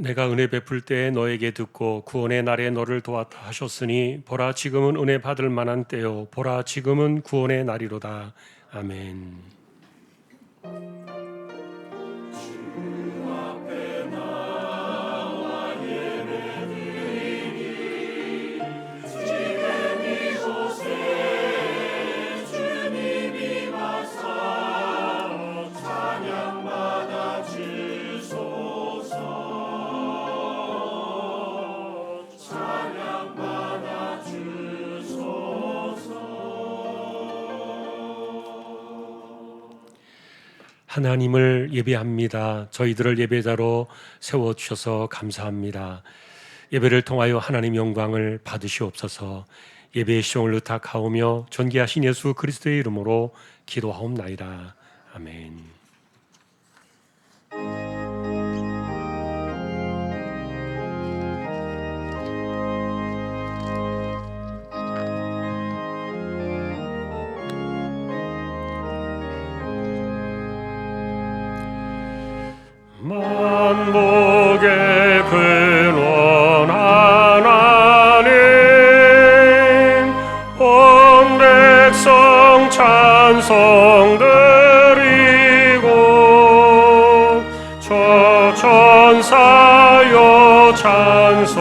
내가 은혜 베풀 때에 너에게 듣고 구원의 날에 너를 도왔다 하셨으니 보라 지금은 은혜 받을 만한 때요 보라 지금은 구원의 날이로다. 아멘. 하나님을 예배합니다. 저희들을 예배자로 세워주셔서 감사합니다. 예배를 통하여 하나님 영광을 받으시옵소서. 예배의 시종을 의탁하오며 존귀하신 예수 그리스도의 이름으로 기도하옵나이다. 아멘. 만복의 근원 하나님 온 백성 찬송 드리고 저 천사여 찬송하세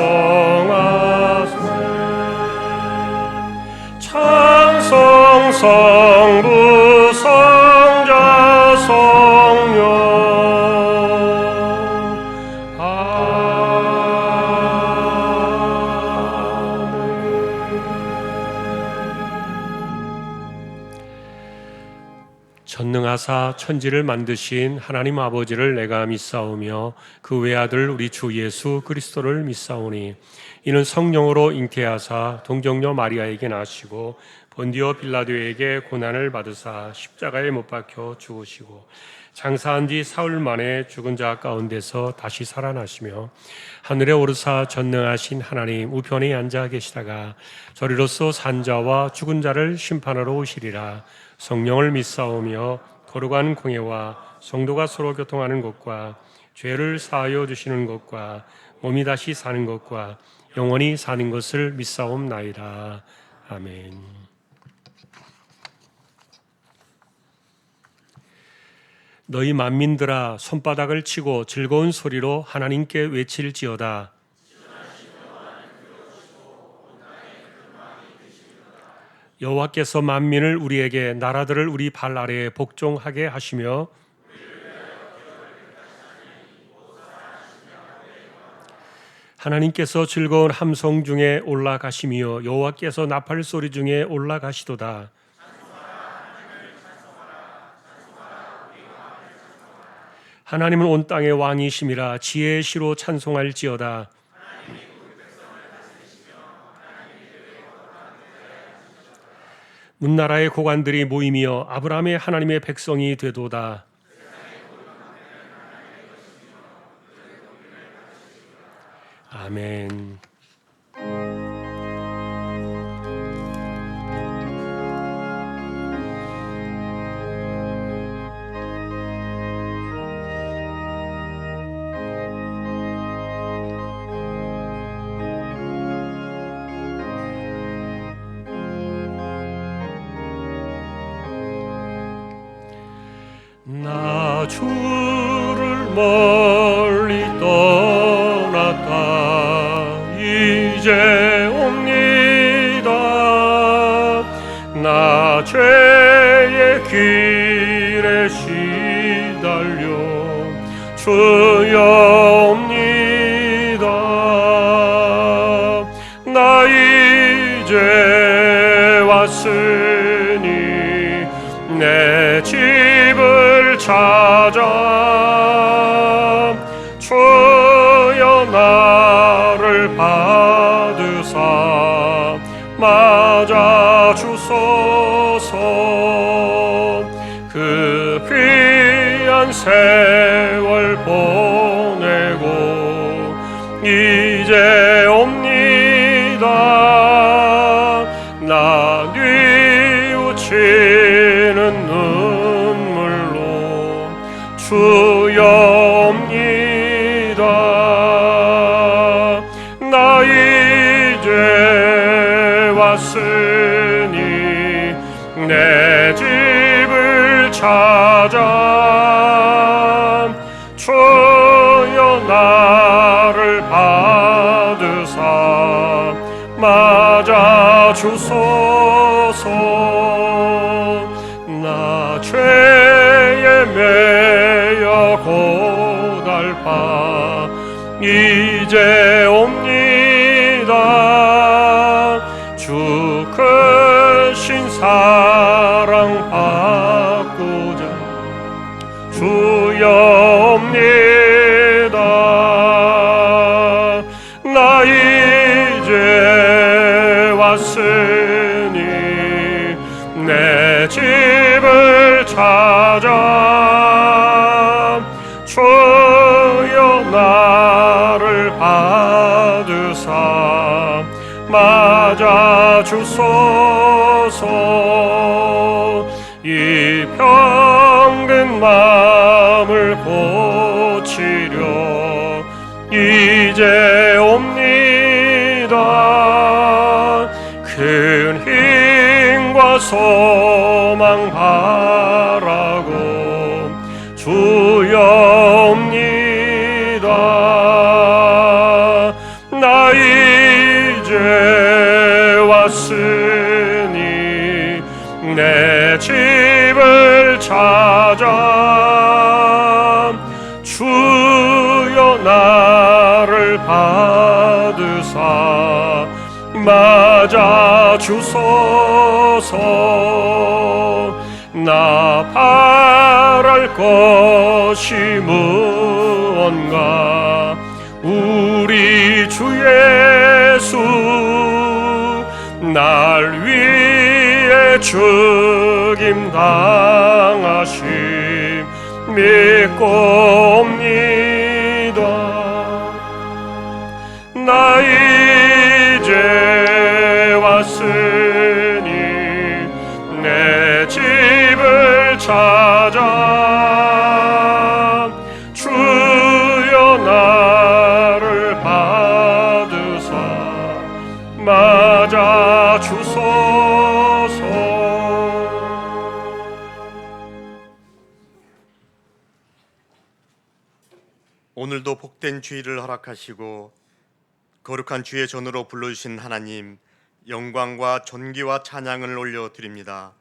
찬송 성부 성자 성령 전능하사 천지를 만드신 하나님 아버지를 내가 믿사오며 그 외아들 우리 주 예수 그리스도를 믿사오니 이는 성령으로 잉태하사 동정녀 마리아에게 나시고 본디오 빌라도에게 고난을 받으사 십자가에 못 박혀 죽으시고 장사한 뒤 사흘 만에 죽은 자 가운데서 다시 살아나시며 하늘에 오르사 전능하신 하나님 우편에 앉아 계시다가 저리로서 산 자와 죽은 자를 심판하러 오시리라. 성령을 믿사오며 거룩한 공예와 성도가 서로 교통하는 것과 죄를 사하여 주시는 것과 몸이 다시 사는 것과 영원히 사는 것을 믿사옵나이다. 아멘. 너희 만민들아 손바닥을 치고 즐거운 소리로 하나님께 외칠지어다. 여호와께서 만민을 우리에게 나라들을 우리 발 아래에 복종하게 하시며 하나님께서 즐거운 함성 중에 올라가시며 여호와께서 나팔 소리 중에 올라가시도다. 하나님은 온 땅의 왕이심이라 지혜의 시로 찬송할지어다. 문나라의 고관들이 모이며 아브라함의 하나님의 백성이 되도다. 아멘. 나 주를 멀리 떠났다 이제 옵니다. 나 죄의 길에 시달려 주여 옵니다. 나 이제 왔으니 내 집을 찾아 주여 나를 받으사 맞아 주소서. 그 귀한 세월 보내고 이제 옵니다. 나 뉘우치는 눈물로 주여 옵니다. 찾아 주여 나를 받으사 맞아 주소서. 나 죄에 매여 고달파 이제 옵니다. 주 크신 사랑 받고자 주여 옵니다. 나 이제 왔으니 내 집을 찾아 주여 나를 받으사 맞아 주소서. 이 병든 마음을 고치려 이제 옵니다. 큰 힘과 소망 바라고 주여 옵니다. 나 이제 왔으니 내 집을 찾아 주여 나를 받으사 맞아 주소서. 나 바랄 것이 무언가 우리 주 예수 날 위해 죽임 당하심 믿고 옵니다. 나 이제 왔으니 내 집을 찾아 주여 나를 받으사 맞아 주소서. 오늘도 복된 주일을 허락하시고 거룩한 주의 전으로 불러주신 하나님, 영광과 존귀와 찬양을 올려드립니다.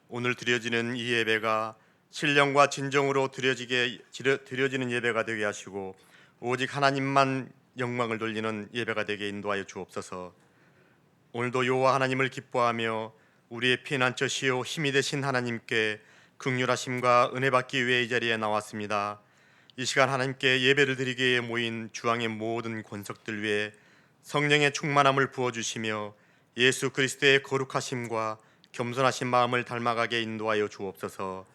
오늘 드려지는 이 예배가 신령과 진정으로 드려지는 예배가 되게 하시고 오직 하나님만 영광을 돌리는 예배가 되게 인도하여 주옵소서. 오늘도 여호와 하나님을 기뻐하며 우리의 피난처시요 힘이 되신 하나님께 긍휼하심과 은혜 받기 위해 이 자리에 나왔습니다. 이 시간 하나님께 예배를 드리기 위해 모인 주왕의 모든 권석들 위에 성령의 충만함을 부어주시며 예수 그리스도의 거룩하심과 겸손하신 마음을 닮아가게 인도하여 주옵소서.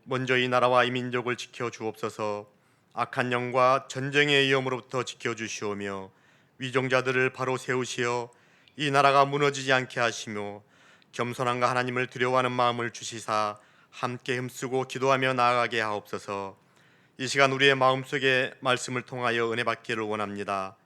먼저 이 나라와 이 민족을 지켜 주옵소서. 악한 영과 전쟁의 위험으로부터 지켜 주시오며 위종자들을 바로 세우시어 이 나라가 무너지지 않게 하시며 겸손함과 하나님을 두려워하는 마음을 주시사 함께 힘쓰고 기도하며 나아가게 하옵소서. 이 시간 우리의 마음속에 말씀을 통하여 은혜 받기를 원합니다.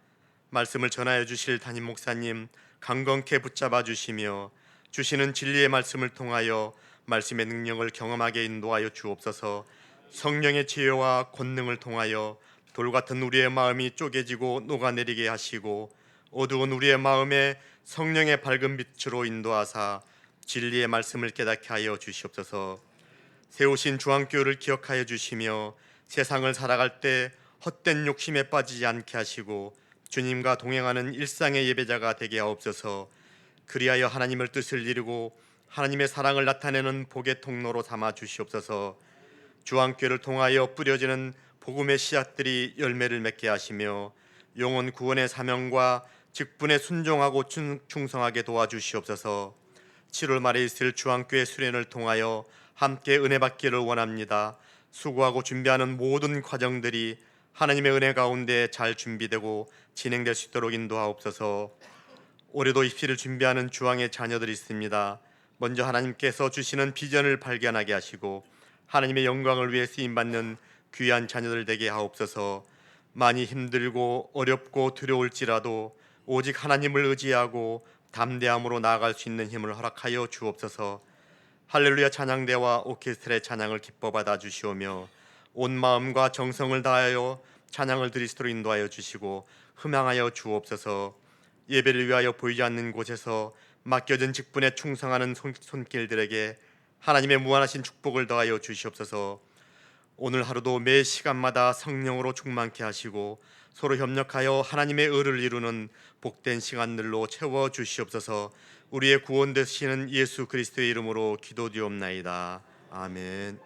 말씀을 전하여 주실 담임 목사님 강건케 붙잡아 주시며 주시는 진리의 말씀을 통하여 말씀의 능력을 경험하게 인도하여 주옵소서. 성령의 지혜와 권능을 통하여 돌같은 우리의 마음이 쪼개지고 녹아내리게 하시고 어두운 우리의 마음에 성령의 밝은 빛으로 인도하사 진리의 말씀을 깨닫게 하여 주시옵소서. 세우신 주안교회를 기억하여 주시며 세상을 살아갈 때 헛된 욕심에 빠지지 않게 하시고 주님과 동행하는 일상의 예배자가 되게 하옵소서. 그리하여 하나님의 뜻을 이루고 하나님의 사랑을 나타내는 복의 통로로 삼아 주시옵소서. 주안교회를 통하여 뿌려지는 복음의 씨앗들이 열매를 맺게 하시며 영혼 구원의 사명과 직분에 순종하고 충성하게 도와주시옵소서. 7월 말에 있을 주안교회 수련을 통하여 함께 은혜 받기를 원합니다. 수고하고 준비하는 모든 과정들이 하나님의 은혜 가운데 잘 준비되고 진행될 수 있도록 인도하옵소서. 올해도 입시를 준비하는 주왕의 자녀들이 있습니다. 먼저 하나님께서 주시는 비전을 발견하게 하시고 하나님의 영광을 위해 쓰임받는 귀한 자녀들 되게 하옵소서. 많이 힘들고 어렵고 두려울지라도 오직 하나님을 의지하고 담대함으로 나아갈 수 있는 힘을 허락하여 주옵소서. 할렐루야 찬양대와 오케스트라의 찬양을 기뻐 받아 주시오며 온 마음과 정성을 다하여 찬양을 그리스도로 인도하여 주시고 흠양하여 주옵소서. 예배를 위하여 보이지 않는 곳에서 맡겨진 직분에 충성하는 손길들에게 하나님의 무한하신 축복을 더하여 주시옵소서. 오늘 하루도 매 시간마다 성령으로 충만케 하시고 서로 협력하여 하나님의 의를 이루는 복된 시간들로 채워 주시옵소서. 우리의 구원 되시는 예수 그리스도의 이름으로 기도드리옵나이다. 아멘.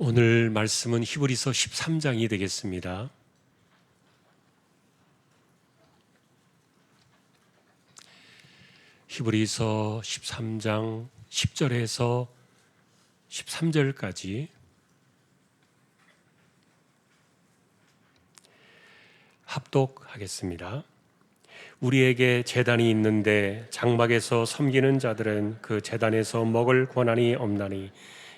오늘 말씀은 히브리서 13장이 되겠습니다. 히브리서 13장 10절에서 13절까지 합독하겠습니다. 우리에게 제단이 있는데 장막에서 섬기는 자들은 그 제단에서 먹을 권한이 없나니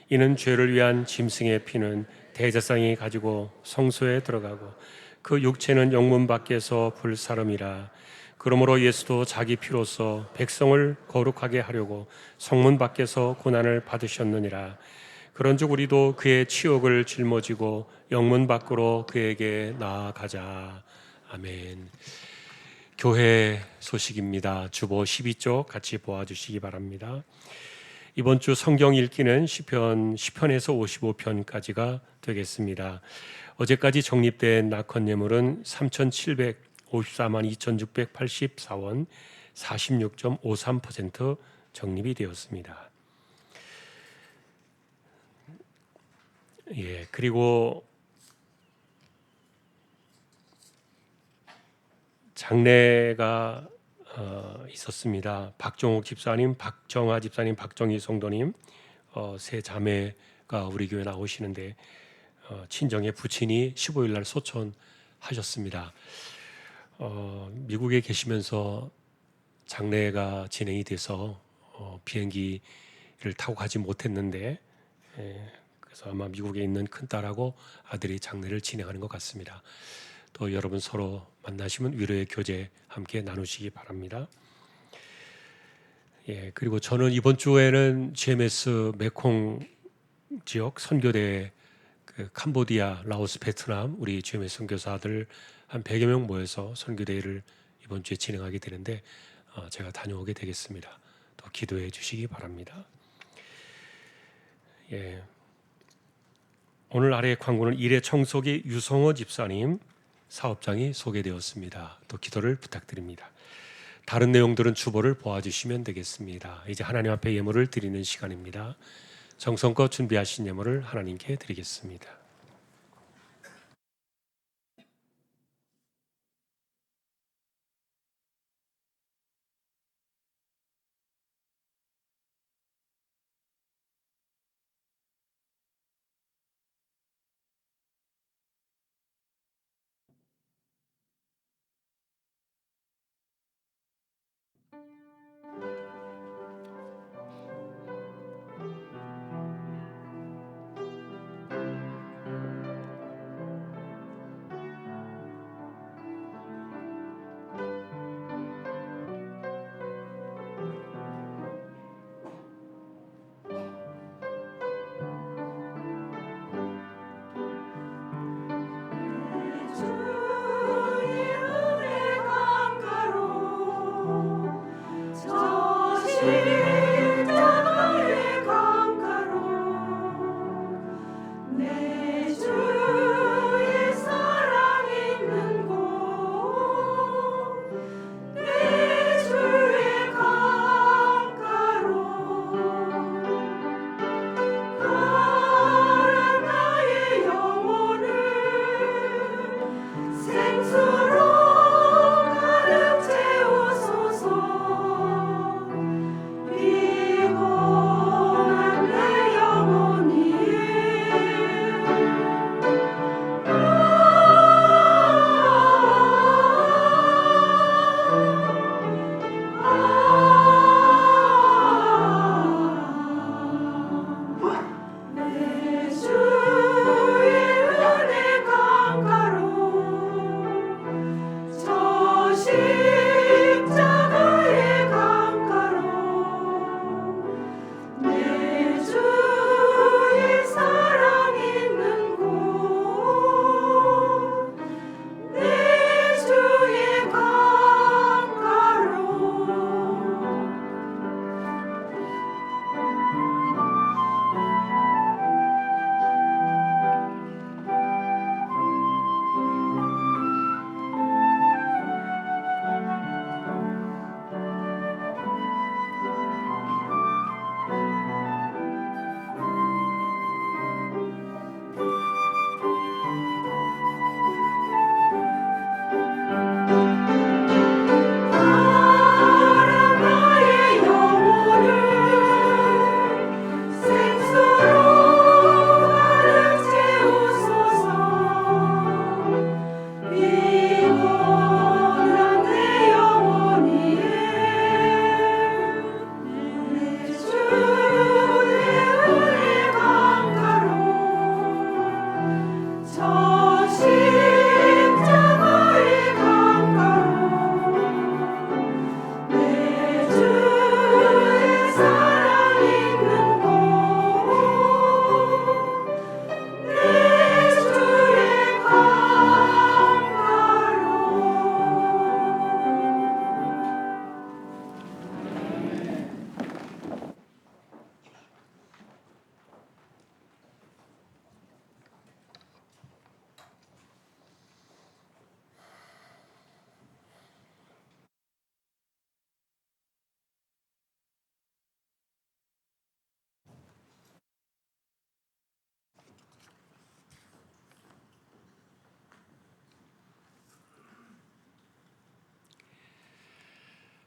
이는 죄를 위한 짐승의 피는 대제사장이 가지고 성소에 들어가고 그 육체는 영문 밖에서 불사름이라. 그러므로 예수도 자기 피로써 백성을 거룩하게 하려고 성문 밖에서 고난을 받으셨느니라. 그런즉 우리도 그의 치욕을 짊어지고 영문 밖으로 그에게 나아가자. 아멘. 교회 소식입니다. 주보 12쪽 같이 보아주시기 바랍니다. 이번 주 성경 읽기는 시편 10편에서 55편까지가 되겠습니다. 어제까지 적립된 낙헌 예물은 3,754만 2,684원 46.53% 적립이 되었습니다. 그리고 장례가 있었습니다. 박종옥 집사님, 박정아 집사님, 박정희 성도님 세 자매가 우리 교회 나오시는데 친정의 부친이 15일 날 소천하셨습니다. 미국에 계시면서 장례가 진행이 돼서 비행기를 타고 가지 못했는데 그래서 아마 미국에 있는 큰딸하고 아들이 장례를 진행하는 것 같습니다. 또 여러분 서로 만나시면 위로의 교제 함께 나누시기 바랍니다. 그리고 저는 이번 주에는 GMS 메콩 지역 선교대 캄보디아, 라오스, 베트남 우리 GMS 선교사들 한 100여 명 모여서 선교대회를 이번 주에 진행하게 되는데 제가 다녀오게 되겠습니다. 또 기도해 주시기 바랍니다. 오늘 아래의 광고는 일회 청소기 유성호 집사님 사업장이 소개되었습니다. 또 기도를 부탁드립니다. 다른 내용들은 주보를 보아주시면 되겠습니다. 이제 하나님 앞에 예물을 드리는 시간입니다. 정성껏 준비하신 예물을 하나님께 드리겠습니다.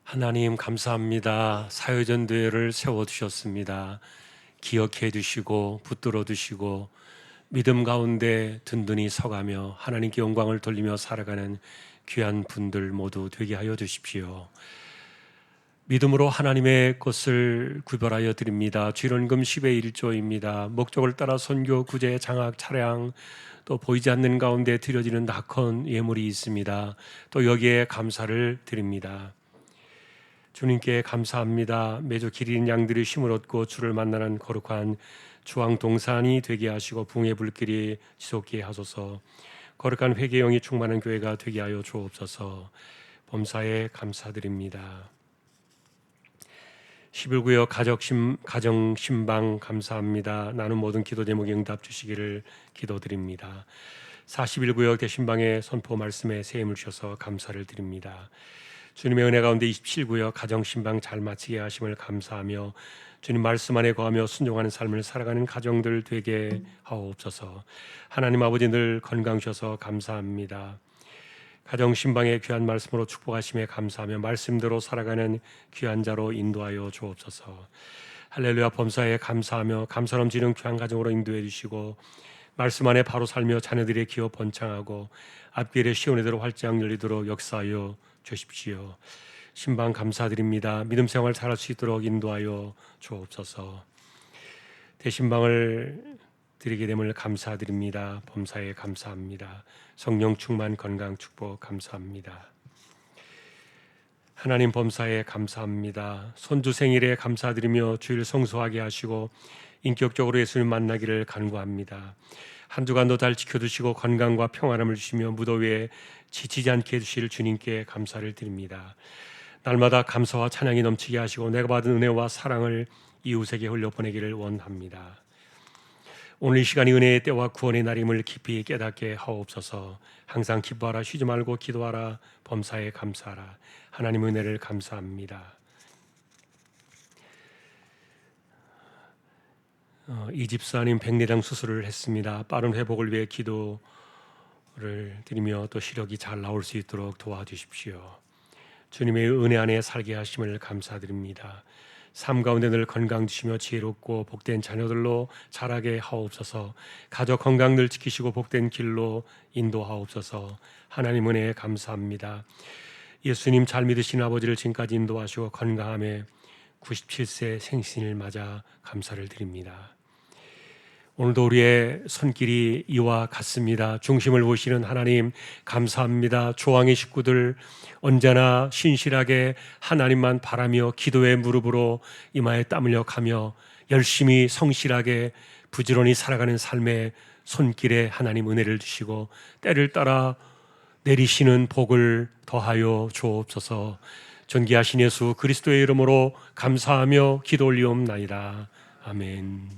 하나님 감사합니다. 사회전도회를 세워두셨습니다. 기억해 두시고 붙들어 두시고 믿음 가운데 든든히 서가며 하나님께 영광을 돌리며 살아가는 귀한 분들 모두 되게 하여 주십시오. 믿음으로 하나님의 것을 구별하여 드립니다. 주일원금 10의 1조입니다. 목적을 따라 선교, 구제, 장학, 차량 또 보이지 않는 가운데 드려지는 낙헌 예물이 있습니다. 또 여기에 감사를 드립니다. 주님께 감사합니다. 매주 길 잃은 양들이 힘을 얻고 주를 만나는 거룩한 주황 동산이 되게 하시고 붕의 불길이 지속게 하소서. 거룩한 회개의 영이 충만한 교회가 되게 하여 주옵소서. 범사에 감사드립니다. 11구역 가정신방 감사합니다. 나는 모든 기도 제목에 응답 주시기를 기도드립니다. 41구역 대신방의 선포 말씀에 세임을 주셔서 감사를 드립니다. 주님의 은혜 가운데 27구역 가정신방 잘 마치게 하심을 감사하며 주님 말씀 안에 거하며 순종하는 삶을 살아가는 가정들 되게 하옵소서. 하나님 아버지 늘 건강 주셔서 감사합니다. 가정신방의 귀한 말씀으로 축복하심에 감사하며 말씀대로 살아가는 귀한 자로 인도하여 주옵소서. 할렐루야. 범사에 감사하며 감사 넘치는 귀한 가정으로 인도해 주시고 말씀 안에 바로 살며 자녀들의 기업 번창하고 앞길에 시온의 대로 활짝 열리도록 역사하여 주십시오. 신방 감사드립니다. 믿음 생활 잘할 수 있도록 인도하여 주옵소서. 대신방을 드리게 됨을 감사드립니다. 범사에 감사합니다. 성령 충만 건강 축복 감사합니다. 하나님 범사에 감사합니다. 손주 생일에 감사드리며 주일 성소하게 하시고 인격적으로 예수님 만나기를 간구합니다. 한 주간도 잘 지켜주시고 건강과 평안함을 주시며 무더위에 지치지 않게 해주실 주님께 감사를 드립니다. 날마다 감사와 찬양이 넘치게 하시고 내가 받은 은혜와 사랑을 이웃에게 흘려보내기를 원합니다. 오늘 이 시간이 은혜의 때와 구원의 날임을 깊이 깨닫게 하옵소서. 항상 기뻐하라, 쉬지 말고 기도하라, 범사에 감사하라. 하나님 은혜를 감사합니다. 이 집사님 백내장 수술을 했습니다. 빠른 회복을 위해 기도를 드리며 또 시력이 잘 나올 수 있도록 도와주십시오. 주님의 은혜 안에 살게 하심을 감사드립니다. 삶 가운데 늘 건강 주시며 지혜롭고 복된 자녀들로 자라게 하옵소서. 가족 건강 늘 지키시고 복된 길로 인도하옵소서. 하나님 은혜에 감사합니다. 예수님 잘 믿으시는 아버지를 지금까지 인도하시고 건강함에 97세 생신을 맞아 감사를 드립니다. 오늘도 우리의 손길이 이와 같습니다. 중심을 보시는 하나님 감사합니다. 조항의 식구들 언제나 신실하게 하나님만 바라며 기도의 무릎으로 이마에 땀 흘려 가며 열심히 성실하게 부지런히 살아가는 삶의 손길에 하나님 은혜를 주시고 때를 따라 내리시는 복을 더하여 주옵소서. 존귀하신 예수 그리스도의 이름으로 감사하며 기도 올리옵나이다. 아멘.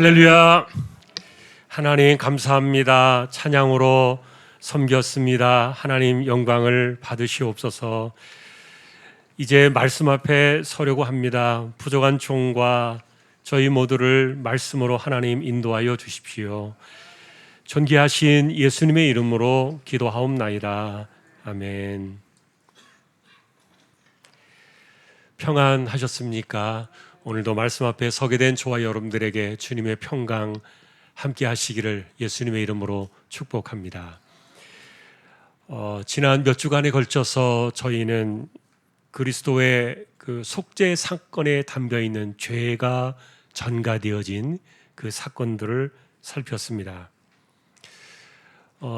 할렐루야. 하나님 감사합니다. 찬양으로 섬겼습니다. 하나님 영광을 받으시옵소서. 이제 말씀 앞에 서려고 합니다. 부족한 종과 저희 모두를 말씀으로 하나님 인도하여 주십시오. 존귀하신 예수님의 이름으로 기도하옵나이다. 아멘. 평안하셨습니까? 오늘도 말씀 앞에 서게 된 저와 여러분들에게 주님의 평강 함께 하시기를 예수님의 이름으로 축복합니다. 지난 몇 주간에 걸쳐서 저희는 그리스도의 그 속죄 사건에 담겨 있는 죄가 전가되어진 그 사건들을 살폈습니다.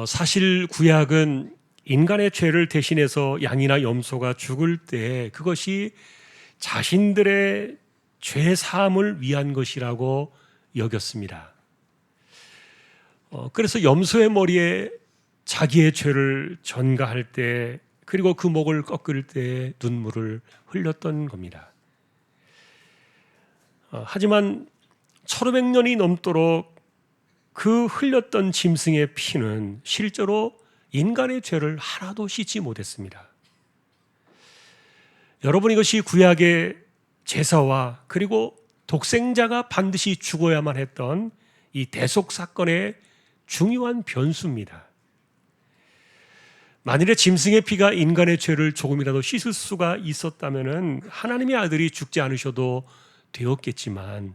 사실 구약은 인간의 죄를 대신해서 양이나 염소가 죽을 때 그것이 자신들의 죄 사함을 위한 것이라고 여겼습니다. 그래서 염소의 머리에 자기의 죄를 전가할 때 그리고 그 목을 꺾을 때 눈물을 흘렸던 겁니다. 하지만 1500년이 넘도록 그 흘렸던 짐승의 피는 실제로 인간의 죄를 하나도 씻지 못했습니다. 여러분, 이것이 구약의 제사와 그리고 독생자가 반드시 죽어야만 했던 이 대속 사건의 중요한 변수입니다. 만일에 짐승의 피가 인간의 죄를 조금이라도 씻을 수가 있었다면 하나님의 아들이 죽지 않으셔도 되었겠지만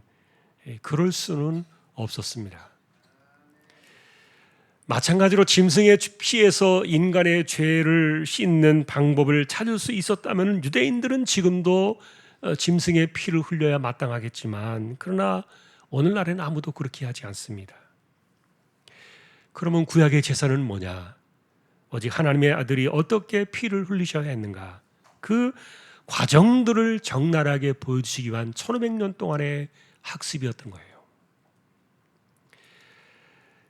그럴 수는 없었습니다. 마찬가지로 짐승의 피에서 인간의 죄를 씻는 방법을 찾을 수 있었다면 유대인들은 지금도 짐승의 피를 흘려야 마땅하겠지만 그러나 오늘날에는 아무도 그렇게 하지 않습니다. 그러면 구약의 제사는 뭐냐? 오직 하나님의 아들이 어떻게 피를 흘리셔야 했는가? 그 과정들을 적나라하게 보여주시기 위한 1500년 동안의 학습이었던 거예요.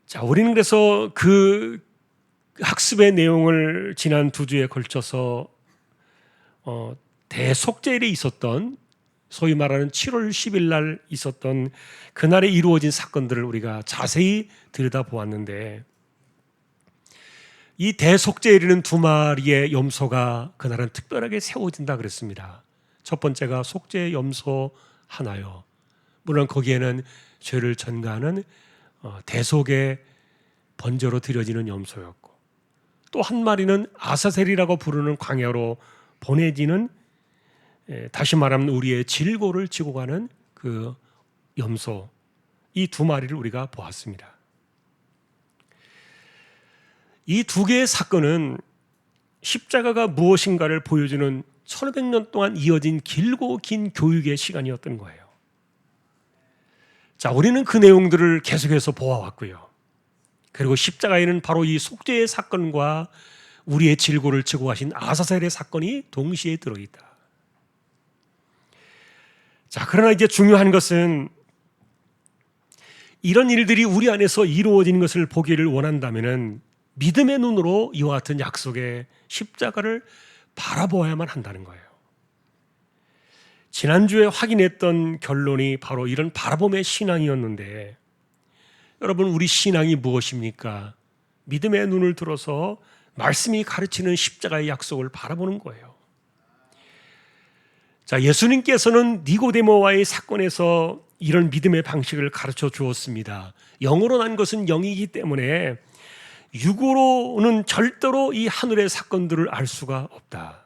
자, 우리는 그래서 그 학습의 내용을 지난 2주에 걸쳐서 대속죄일에 있었던 소위 말하는 7월 10일 날 있었던 그날에 이루어진 사건들을 우리가 자세히 들여다보았는데 이 대속죄일에는 2마리의 염소가 그날은 특별하게 세워진다 그랬습니다. 첫 번째가 속죄 염소 하나요. 물론 거기에는 죄를 전가하는 대속의 번제로 드려지는 염소였고 또 한 마리는 아사셀이라고 부르는 광야로 보내지는 다시 말하면 우리의 질고를 지고 가는 그 염소, 이 2마리를 우리가 보았습니다. 이 2개의 사건은 십자가가 무엇인가를 보여주는 1500년 동안 이어진 길고 긴 교육의 시간이었던 거예요. 자, 우리는 그 내용들을 계속해서 보아왔고요. 그리고 십자가에는 바로 이 속죄의 사건과 우리의 질고를 지고 가신 아사셀의 사건이 동시에 들어있다. 자, 그러나 이제 중요한 것은 이런 일들이 우리 안에서 이루어지는 것을 보기를 원한다면 믿음의 눈으로 이와 같은 약속의 십자가를 바라보아야만 한다는 거예요. 지난주에 확인했던 결론이 바로 이런 바라봄의 신앙이었는데 여러분, 우리 신앙이 무엇입니까? 믿음의 눈을 들어서 말씀이 가르치는 십자가의 약속을 바라보는 거예요. 자, 예수님께서는 니고데모와의 사건에서 이런 믿음의 방식을 가르쳐 주었습니다. 영으로 난 것은 영이기 때문에 육으로는 절대로 이 하늘의 사건들을 알 수가 없다.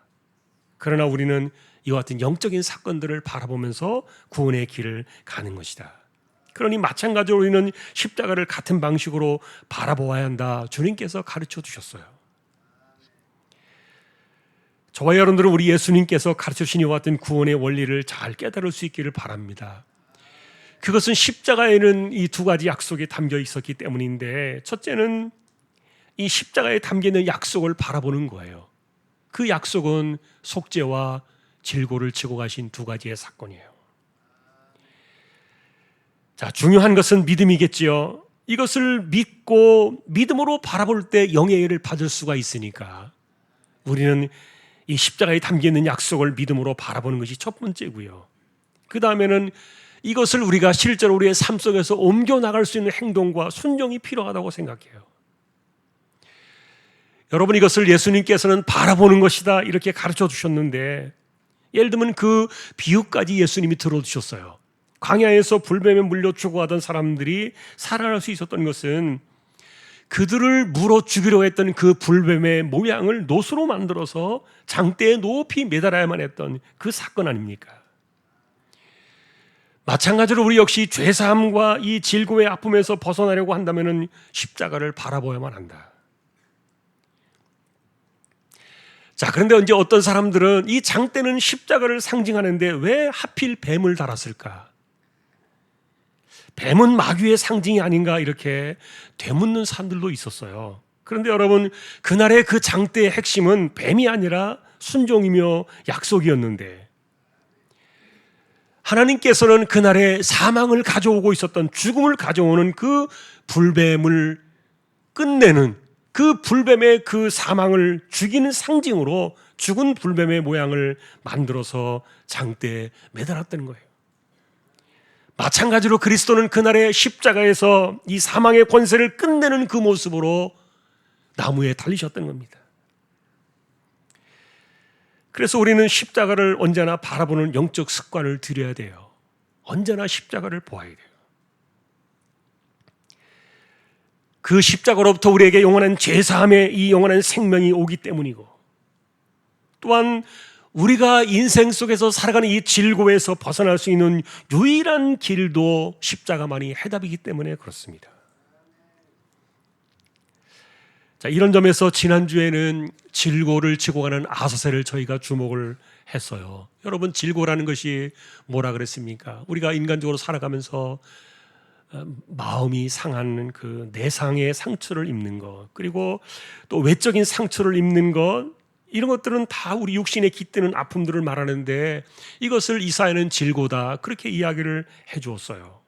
그러나 우리는 이와 같은 영적인 사건들을 바라보면서 구원의 길을 가는 것이다. 그러니 마찬가지로 우리는 십자가를 같은 방식으로 바라보아야 한다. 주님께서 가르쳐 주셨어요. 저와 여러분들은 우리 예수님께서 가르쳐 주신 이와 같은 구원의 원리를 잘 깨달을 수 있기를 바랍니다. 그것은 십자가에는 이 2가지 약속이 담겨 있었기 때문인데 첫째는 이 십자가에 담겨 있는 약속을 바라보는 거예요. 그 약속은 속죄와 질고를 지고 가신 2가지의 사건이에요. 자, 중요한 것은 믿음이겠지요. 이것을 믿고 믿음으로 바라볼 때 영의 일을 받을 수가 있으니까 우리는 이 십자가에 담겨있는 약속을 믿음으로 바라보는 것이 첫 번째고요. 그 다음에는 이것을 우리가 실제로 우리의 삶 속에서 옮겨나갈 수 있는 행동과 순종이 필요하다고 생각해요. 여러분, 이것을 예수님께서는 바라보는 것이다 이렇게 가르쳐 주셨는데 예를 들면 그 비유까지 예수님이 들어주셨어요. 광야에서 불뱀에 물려 죽어가던 사람들이 살아날 수 있었던 것은 그들을 물어 죽이려 했던 그 불뱀의 모양을 노수로 만들어서 장대에 높이 매달아야만 했던 그 사건 아닙니까? 마찬가지로 우리 역시 죄사함과 이 질고의 아픔에서 벗어나려고 한다면 십자가를 바라보아야만 한다. 자, 그런데 이제 어떤 사람들은 이 장대는 십자가를 상징하는데 왜 하필 뱀을 달았을까? 뱀은 마귀의 상징이 아닌가 이렇게 되묻는 사람들도 있었어요. 그런데 여러분, 그날의 그 장대의 핵심은 뱀이 아니라 순종이며 약속이었는데 하나님께서는 그날의 사망을 가져오고 있었던 죽음을 가져오는 그 불뱀을 끝내는 그 불뱀의 그 사망을 죽이는 상징으로 죽은 불뱀의 모양을 만들어서 장대에 매달았다는 거예요. 마찬가지로 그리스도는 그날의 십자가에서 이 사망의 권세를 끝내는 그 모습으로 나무에 달리셨던 겁니다. 그래서 우리는 십자가를 언제나 바라보는 영적 습관을 들여야 돼요. 언제나 십자가를 보아야 돼요. 그 십자가로부터 우리에게 영원한 제사함의 이 영원한 생명이 오기 때문이고, 또한 우리가 인생 속에서 살아가는 이 질고에서 벗어날 수 있는 유일한 길도 십자가만이 해답이기 때문에 그렇습니다. 자, 이런 점에서 지난주에는 질고를 지고 가는 아사셀을 저희가 주목을 했어요. 여러분, 질고라는 것이 뭐라 그랬습니까? 우리가 인간적으로 살아가면서 마음이 상하는 그 내상의 상처를 입는 것, 그리고 또 외적인 상처를 입는 것, 이런 것들은 다 우리 육신에 깃드는 아픔들을 말하는데, 이것을 이사야는 질고다, 그렇게 이야기를 해 주었어요.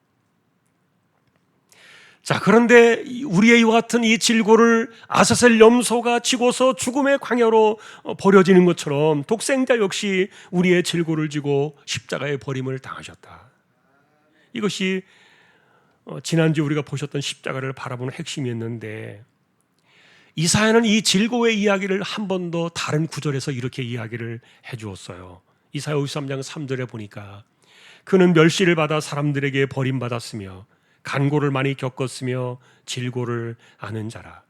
자, 그런데 우리의 이와 같은 이 질고를 아사셀 염소가 지고서 죽음의 광야로 버려지는 것처럼 독생자 역시 우리의 질고를 지고 십자가의 버림을 당하셨다. 이것이 지난주 우리가 보셨던 십자가를 바라보는 핵심이었는데, 이사야는 이 질고의 이야기를 한 번 더 다른 구절에서 이렇게 이야기를 해 주었어요. 이사야 53장 3절에 보니까 그는 멸시를 받아 사람들에게 버림받았으며 간고를 많이 겪었으며 질고를 아는 자라.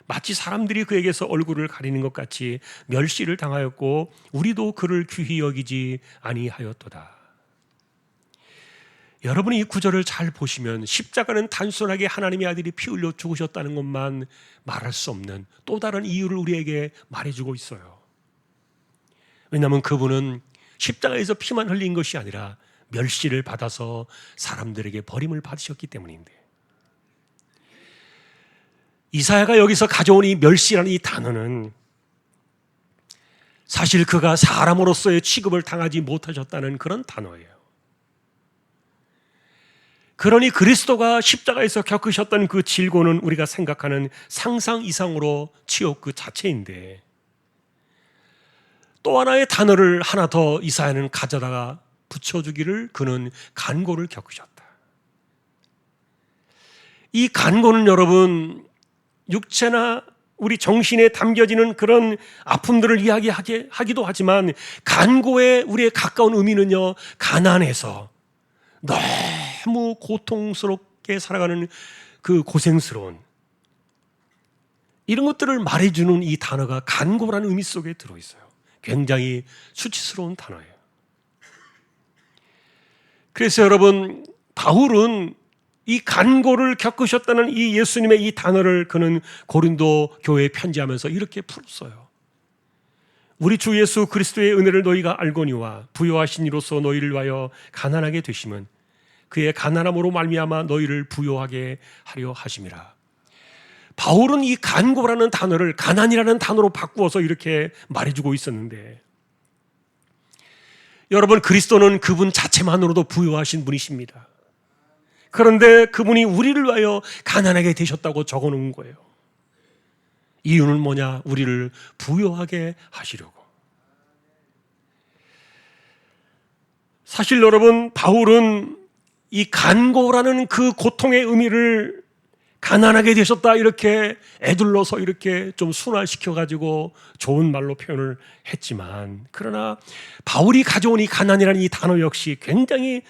마치 사람들이 그에게서 얼굴을 가리는 것 같이 멸시를 당하였고 우리도 그를 귀히 여기지 아니하였도다. 여러분이 이 구절을 잘 보시면 십자가는 단순하게 하나님의 아들이 피 흘려 죽으셨다는 것만 말할 수 없는 또 다른 이유를 우리에게 말해주고 있어요. 왜냐하면 그분은 십자가에서 피만 흘린 것이 아니라 멸시를 받아서 사람들에게 버림을 받으셨기 때문인데, 이사야가 여기서 가져온 이 멸시라는 이 단어는 사실 그가 사람으로서의 취급을 당하지 못하셨다는 그런 단어예요. 그러니 그리스도가 십자가에서 겪으셨던 그 질고는 우리가 생각하는 상상 이상으로 치욕 그 자체인데, 또 하나의 단어를 하나 더 이사야는 가져다가 붙여주기를, 그는 간고를 겪으셨다. 이 간고는 여러분, 육체나 우리 정신에 담겨지는 그런 아픔들을 이야기하기도 하지만, 간고의 우리의 가까운 의미는요, 가난해서 너무 고통스럽게 살아가는 그 고생스러운 이런 것들을 말해주는 이 단어가 간고라는 의미 속에 들어있어요. 굉장히 수치스러운 단어예요. 그래서 여러분, 바울은 이 간고를 겪으셨다는 이 예수님의 이 단어를 그는 고린도 교회에 편지하면서 이렇게 풀었어요. 우리 주 예수 그리스도의 은혜를 너희가 알거니와 부요하신 이로써 너희를 위하여 가난하게 되심은 그의 가난함으로 말미암아 너희를 부요하게 하려 하심이라. 바울은 이 간고라는 단어를 가난이라는 단어로 바꾸어서 이렇게 말해주고 있었는데, 여러분, 그리스도는 그분 자체만으로도 부요하신 분이십니다. 그런데 그분이 우리를 위하여 가난하게 되셨다고 적어놓은 거예요. 이유는 뭐냐? 우리를 부요하게 하시려고. 사실 여러분, 바울은 이 간고라는 그 고통의 의미를 가난하게 되셨다 이렇게 애둘러서 이렇게 좀 순화시켜가지고 좋은 말로 표현을 했지만, 그러나 바울이 가져온 이 가난이라는 이 단어 역시 굉장히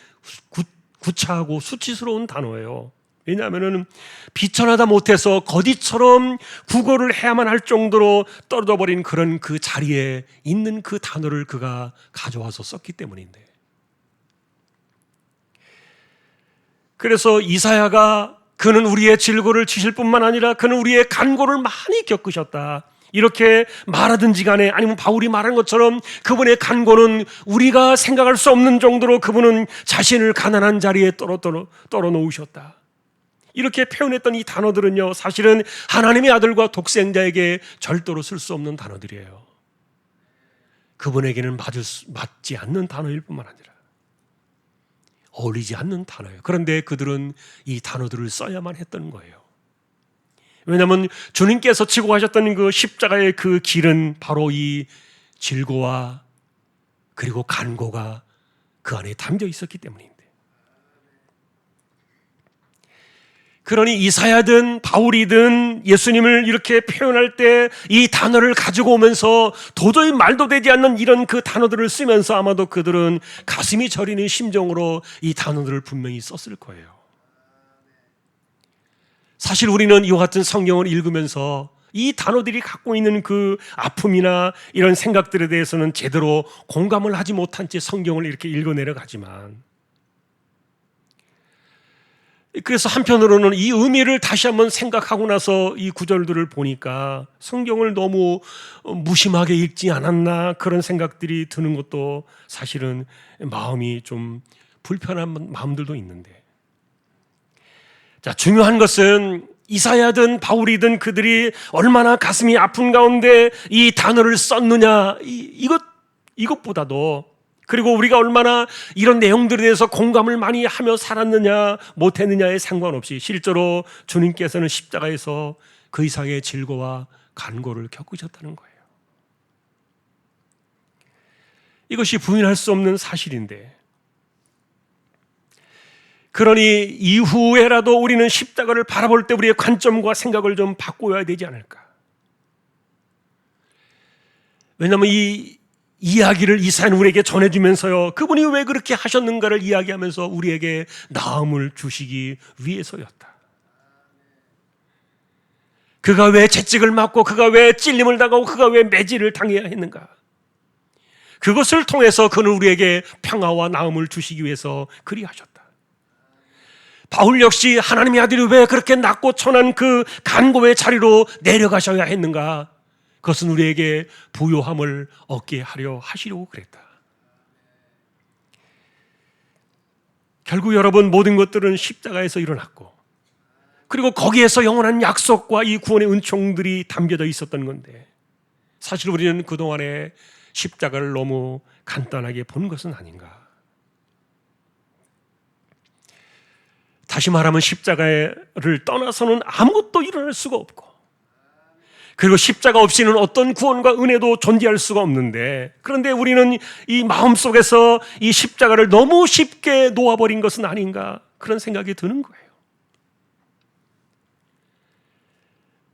구차하고 수치스러운 단어예요. 왜냐하면 비천하다 못해서 거짓처럼 구걸을 해야만 할 정도로 떨어져 버린 그런 그 자리에 있는 그 단어를 그가 가져와서 썼기 때문인데, 그래서 이사야가 그는 우리의 질고를 지실 뿐만 아니라 그는 우리의 간고를 많이 겪으셨다 이렇게 말하든지 간에, 아니면 바울이 말한 것처럼 그분의 간고는 우리가 생각할 수 없는 정도로 그분은 자신을 가난한 자리에 떨어 놓으셨다 이렇게 표현했던 이 단어들은요, 사실은 하나님의 아들과 독생자에게 절대로 쓸 수 없는 단어들이에요. 그분에게는 맞지 않는 단어일 뿐만 아니라 어울리지 않는 단어예요. 그런데 그들은 이 단어들을 써야만 했던 거예요. 왜냐하면 주님께서 지고 가셨던 그 십자가의 그 길은 바로 이 질고와 그리고 간고가 그 안에 담겨 있었기 때문인데, 그러니 이사야든 바울이든 예수님을 이렇게 표현할 때 이 단어를 가지고 오면서 도저히 말도 되지 않는 이런 그 단어들을 쓰면서 아마도 그들은 가슴이 저리는 심정으로 이 단어들을 분명히 썼을 거예요. 사실 우리는 이와 같은 성경을 읽으면서 이 단어들이 갖고 있는 그 아픔이나 이런 생각들에 대해서는 제대로 공감을 하지 못한 채 성경을 이렇게 읽어내려가지만, 그래서 한편으로는 이 의미를 다시 한번 생각하고 나서 이 구절들을 보니까 성경을 너무 무심하게 읽지 않았나 그런 생각들이 드는 것도 사실은 마음이 좀 불편한 마음들도 있는데, 자, 중요한 것은 이사야든 바울이든 그들이 얼마나 가슴이 아픈 가운데 이 단어를 썼느냐, 이것보다도, 그리고 우리가 얼마나 이런 내용들에 대해서 공감을 많이 하며 살았느냐 못했느냐에 상관없이 실제로 주님께서는 십자가에서 그 이상의 질고와 간고를 겪으셨다는 거예요. 이것이 부인할 수 없는 사실인데, 그러니 이후에라도 우리는 십자가를 바라볼 때 우리의 관점과 생각을 좀 바꿔야 되지 않을까. 왜냐하면 이 이야기를 이사야는 우리에게 전해주면서요, 그분이 왜 그렇게 하셨는가를 이야기하면서 우리에게 나음을 주시기 위해서였다. 그가 왜 채찍을 맞고, 그가 왜 찔림을 당하고, 그가 왜 매질을 당해야 했는가. 그것을 통해서 그는 우리에게 평화와 나음을 주시기 위해서 그리하셨다. 바울 역시 하나님의 아들이 왜 그렇게 낮고 천한 그 간고의 자리로 내려가셔야 했는가. 그것은 우리에게 부요함을 얻게 하려 하시려고 그랬다. 결국 여러분, 모든 것들은 십자가에서 일어났고, 그리고 거기에서 영원한 약속과 이 구원의 은총들이 담겨져 있었던 건데, 사실 우리는 그동안에 십자가를 너무 간단하게 본 것은 아닌가. 다시 말하면 십자가를 떠나서는 아무것도 일어날 수가 없고, 그리고 십자가 없이는 어떤 구원과 은혜도 존재할 수가 없는데, 그런데 우리는 이 마음속에서 이 십자가를 너무 쉽게 놓아버린 것은 아닌가, 그런 생각이 드는 거예요.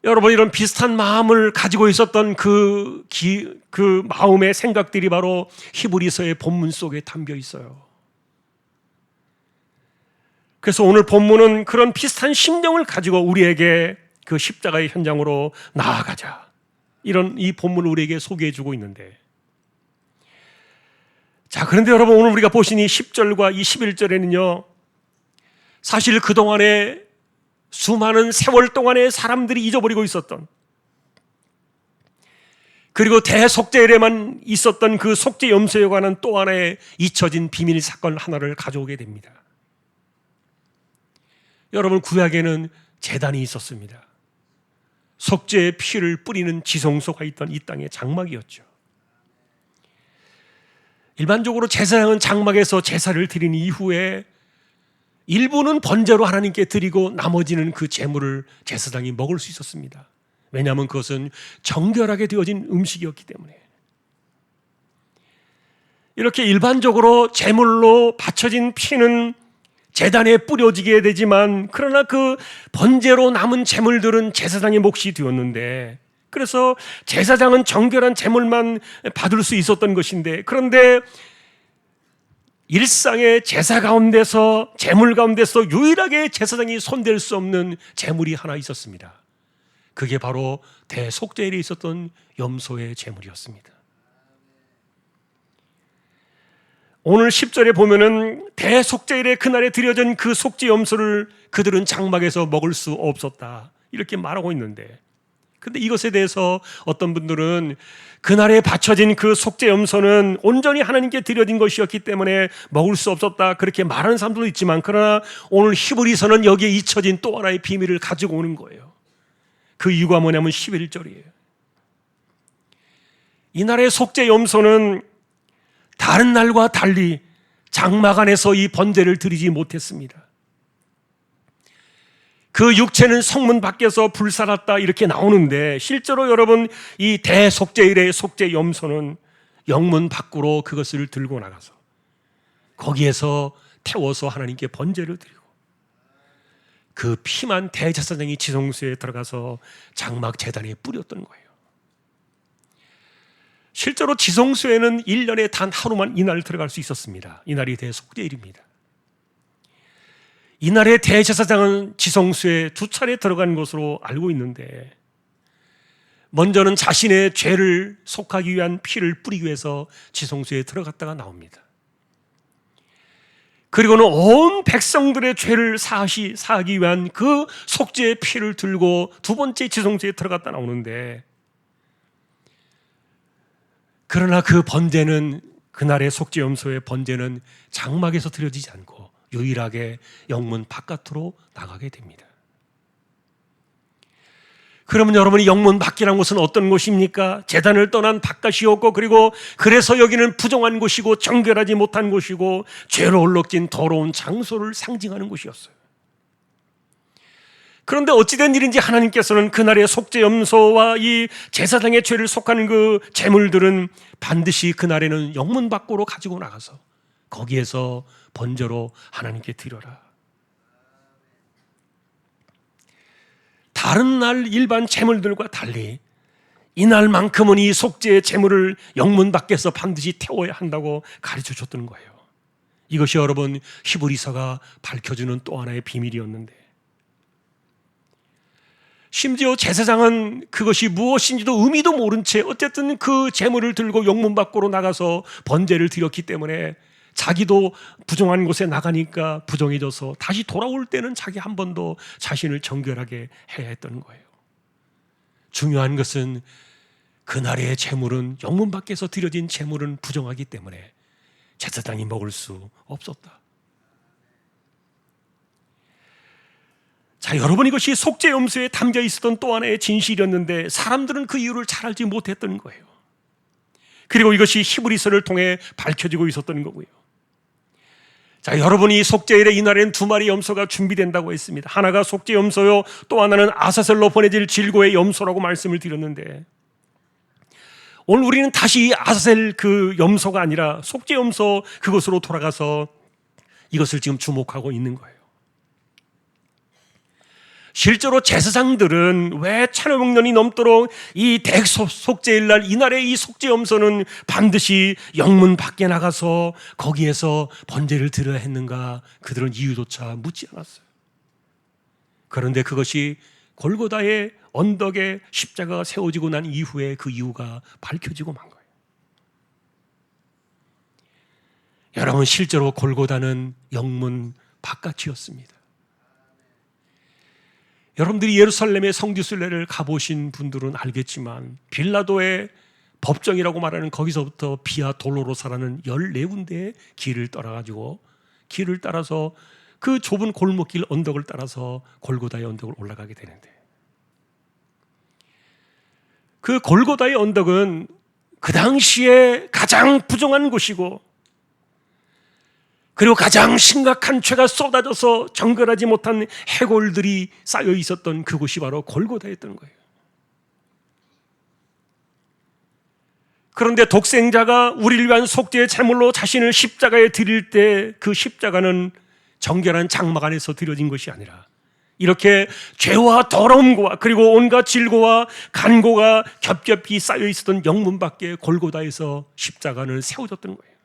여러분, 이런 비슷한 마음을 가지고 있었던 그 마음의 생각들이 바로 히브리서의 본문 속에 담겨 있어요. 그래서 오늘 본문은 그런 비슷한 심정을 가지고 우리에게 그 십자가의 현장으로 나아가자, 이런 이 본문을 우리에게 소개해 주고 있는데, 자, 그런데 여러분, 오늘 우리가 보신 이 10절과 이 11절에는요, 사실 그동안에 수많은 세월 동안에 사람들이 잊어버리고 있었던, 그리고 대속죄에만 있었던 그 속죄 염소에 관한 또 하나의 잊혀진 비밀 사건 하나를 가져오게 됩니다. 여러분, 구약에는 제단이 있었습니다. 속죄의 피를 뿌리는 지성소가 있던 이 땅의 장막이었죠. 일반적으로 제사장은 장막에서 제사를 드린 이후에 일부는 번제로 하나님께 드리고 나머지는 그 제물을 제사장이 먹을 수 있었습니다. 왜냐하면 그것은 정결하게 되어진 음식이었기 때문에. 이렇게 일반적으로 제물로 바쳐진 피는 제단에 뿌려지게 되지만, 그러나 그 번제로 남은 제물들은 제사장의 몫이 되었는데, 그래서 제사장은 정결한 제물만 받을 수 있었던 것인데, 그런데 일상의 제사 가운데서, 제물 가운데서 유일하게 제사장이 손댈 수 없는 제물이 하나 있었습니다. 그게 바로 대속죄일에 있었던 염소의 제물이었습니다. 오늘 10절에 보면은 대속죄일의 그날에 드려진 그 속죄 염소를 그들은 장막에서 먹을 수 없었다, 이렇게 말하고 있는데, 근데 이것에 대해서 어떤 분들은 그날에 바쳐진 그 속죄 염소는 온전히 하나님께 드려진 것이었기 때문에 먹을 수 없었다, 그렇게 말하는 사람들도 있지만, 그러나 오늘 히브리서는 여기에 잊혀진 또 하나의 비밀을 가지고 오는 거예요. 그 이유가 뭐냐면 11절이에요. 이날의 속죄 염소는 다른 날과 달리 장막 안에서 이 번제를 드리지 못했습니다. 그 육체는 성문 밖에서 불살았다, 이렇게 나오는데, 실제로 여러분, 이 대속죄일의 속죄 염소는 영문 밖으로 그것을 들고 나가서 거기에서 태워서 하나님께 번제를 드리고, 그 피만 대제사장이 지성소에 들어가서 장막 제단에 뿌렸던 거예요. 실제로 지성소에는 1년에 단 하루만 이날 들어갈 수 있었습니다. 이날이 대속죄일입니다. 이날에 대제사장은 지성소에 2차례 들어간 것으로 알고 있는데, 먼저는 자신의 죄를 속하기 위한 피를 뿌리기 위해서 지성소에 들어갔다가 나옵니다. 그리고는 온 백성들의 죄를 사하기 위한 그 속죄의 피를 들고 2번째 지성소에 들어갔다 나오는데, 그러나 그 번제는, 그날의 속죄염소의 번제는 장막에서 드려지지 않고 유일하게 영문 바깥으로 나가게 됩니다. 그러면 여러분이 영문 밖이라는 곳은 어떤 곳입니까? 제단을 떠난 바깥이었고, 그리고 그래서 여기는 부정한 곳이고 정결하지 못한 곳이고 죄로 얼룩진 더러운 장소를 상징하는 곳이었어요. 그런데 어찌된 일인지 하나님께서는 그날의 속죄염소와 이 제사장의 죄를 속하는 그 제물들은 반드시 그날에는 영문 밖으로 가지고 나가서 거기에서 번제로 하나님께 드려라. 다른 날 일반 제물들과 달리 이날만큼은 이 속죄의 제물을 영문 밖에서 반드시 태워야 한다고 가르쳐 줬던 거예요. 이것이 여러분 히브리서가 밝혀주는 또 하나의 비밀이었는데, 심지어 제사장은 그것이 무엇인지도 의미도 모른 채 어쨌든 그 제물을 들고 영문 밖으로 나가서 번제를 드렸기 때문에 자기도 부정한 곳에 나가니까 부정해져서 다시 돌아올 때는 자기 한 번 더 자신을 정결하게 해야 했던 거예요. 중요한 것은 그날의 제물은, 영문 밖에서 드려진 제물은 부정하기 때문에 제사장이 먹을 수 없었다. 자, 여러분, 이것이 속죄염소에 담겨 있었던 또 하나의 진실이었는데 사람들은 그 이유를 잘 알지 못했던 거예요. 그리고 이것이 히브리서를 통해 밝혀지고 있었던 거고요. 자, 여러분이 속죄일에 이날엔 2마리 염소가 준비된다고 했습니다. 하나가 속죄염소요, 또 하나는 아사셀로 보내질 질고의 염소라고 말씀을 드렸는데, 오늘 우리는 다시 아사셀 그 염소가 아니라 속죄염소 그것으로 돌아가서 이것을 지금 주목하고 있는 거예요. 실제로 제사장들은 왜 1500년이 넘도록 이 대속죄일날 이날의 이 속죄염소는 반드시 영문 밖에 나가서 거기에서 번제를 드려야 했는가, 그들은 이유조차 묻지 않았어요. 그런데 그것이 골고다의 언덕에 십자가가 세워지고 난 이후에 그 이유가 밝혀지고 만 거예요. 여러분, 실제로 골고다는 영문 바깥이었습니다. 여러분들이 예루살렘의 성지순례를 가보신 분들은 알겠지만 빌라도의 법정이라고 말하는 거기서부터 비아 돌로로사라는 14군데의 길을 따라가지고 길을 따라서 그 좁은 골목길 언덕을 따라서 골고다의 언덕을 올라가게 되는데, 그 골고다의 언덕은 그 당시에 가장 부정한 곳이고, 그리고 가장 심각한 죄가 쏟아져서 정결하지 못한 해골들이 쌓여 있었던 그곳이 바로 골고다였던 거예요. 그런데 독생자가 우리를 위한 속죄의 제물로 자신을 십자가에 드릴 때 그 십자가는 정결한 장막 안에서 드려진 것이 아니라 이렇게 죄와 더러움과 그리고 온갖 질고와 간고가 겹겹이 쌓여 있었던 영문 밖에 골고다에서 십자가는 세워졌던 거예요.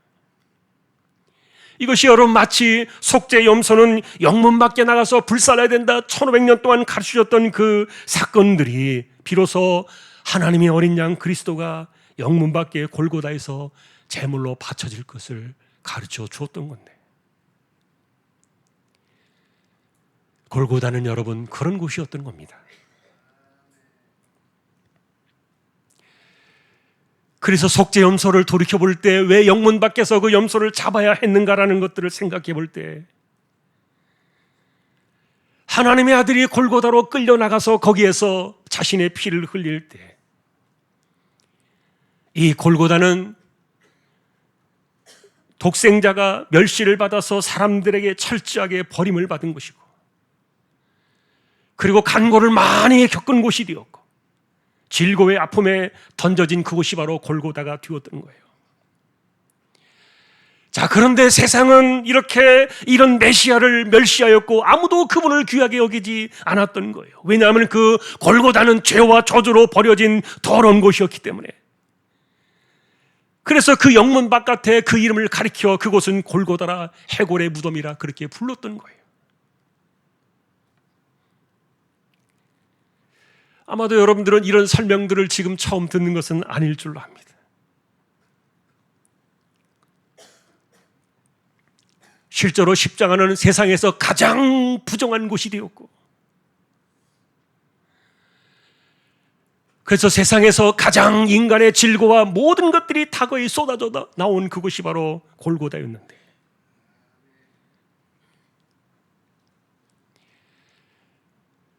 이것이 여러분 마치 속죄 염소는 영문 밖에 나가서 불살라야 된다 1500년 동안 가르치셨던 그 사건들이 비로소 하나님의 어린 양 그리스도가 영문 밖에 골고다에서 제물로 바쳐질 것을 가르쳐 주었던 건데, 골고다는 여러분 그런 곳이었던 겁니다. 그래서 속죄 염소를 돌이켜 볼 때 왜 영문 밖에서 그 염소를 잡아야 했는가라는 것들을 생각해 볼 때, 하나님의 아들이 골고다로 끌려나가서 거기에서 자신의 피를 흘릴 때, 이 골고다는 독생자가 멸시를 받아서 사람들에게 철저하게 버림을 받은 곳이고, 그리고 간고를 많이 겪은 곳이 되었고, 질고의 아픔에 던져진 그곳이 바로 골고다가 되었던 거예요. 자, 그런데 세상은 이런 메시아를 멸시하였고 아무도 그분을 귀하게 여기지 않았던 거예요. 왜냐하면 그 골고다는 죄와 저주로 버려진 더러운 곳이었기 때문에. 그래서 그 영문 바깥에 그 이름을 가리켜 그곳은 골고다라, 해골의 무덤이라 그렇게 불렀던 거예요. 아마도 여러분들은 이런 설명들을 지금 처음 듣는 것은 아닐 줄로 압니다. 실제로 십자가는 세상에서 가장 부정한 곳이 되었고, 그래서 세상에서 가장 인간의 질고와 모든 것들이 다 거의 쏟아져 나온 그곳이 바로 골고다였는데,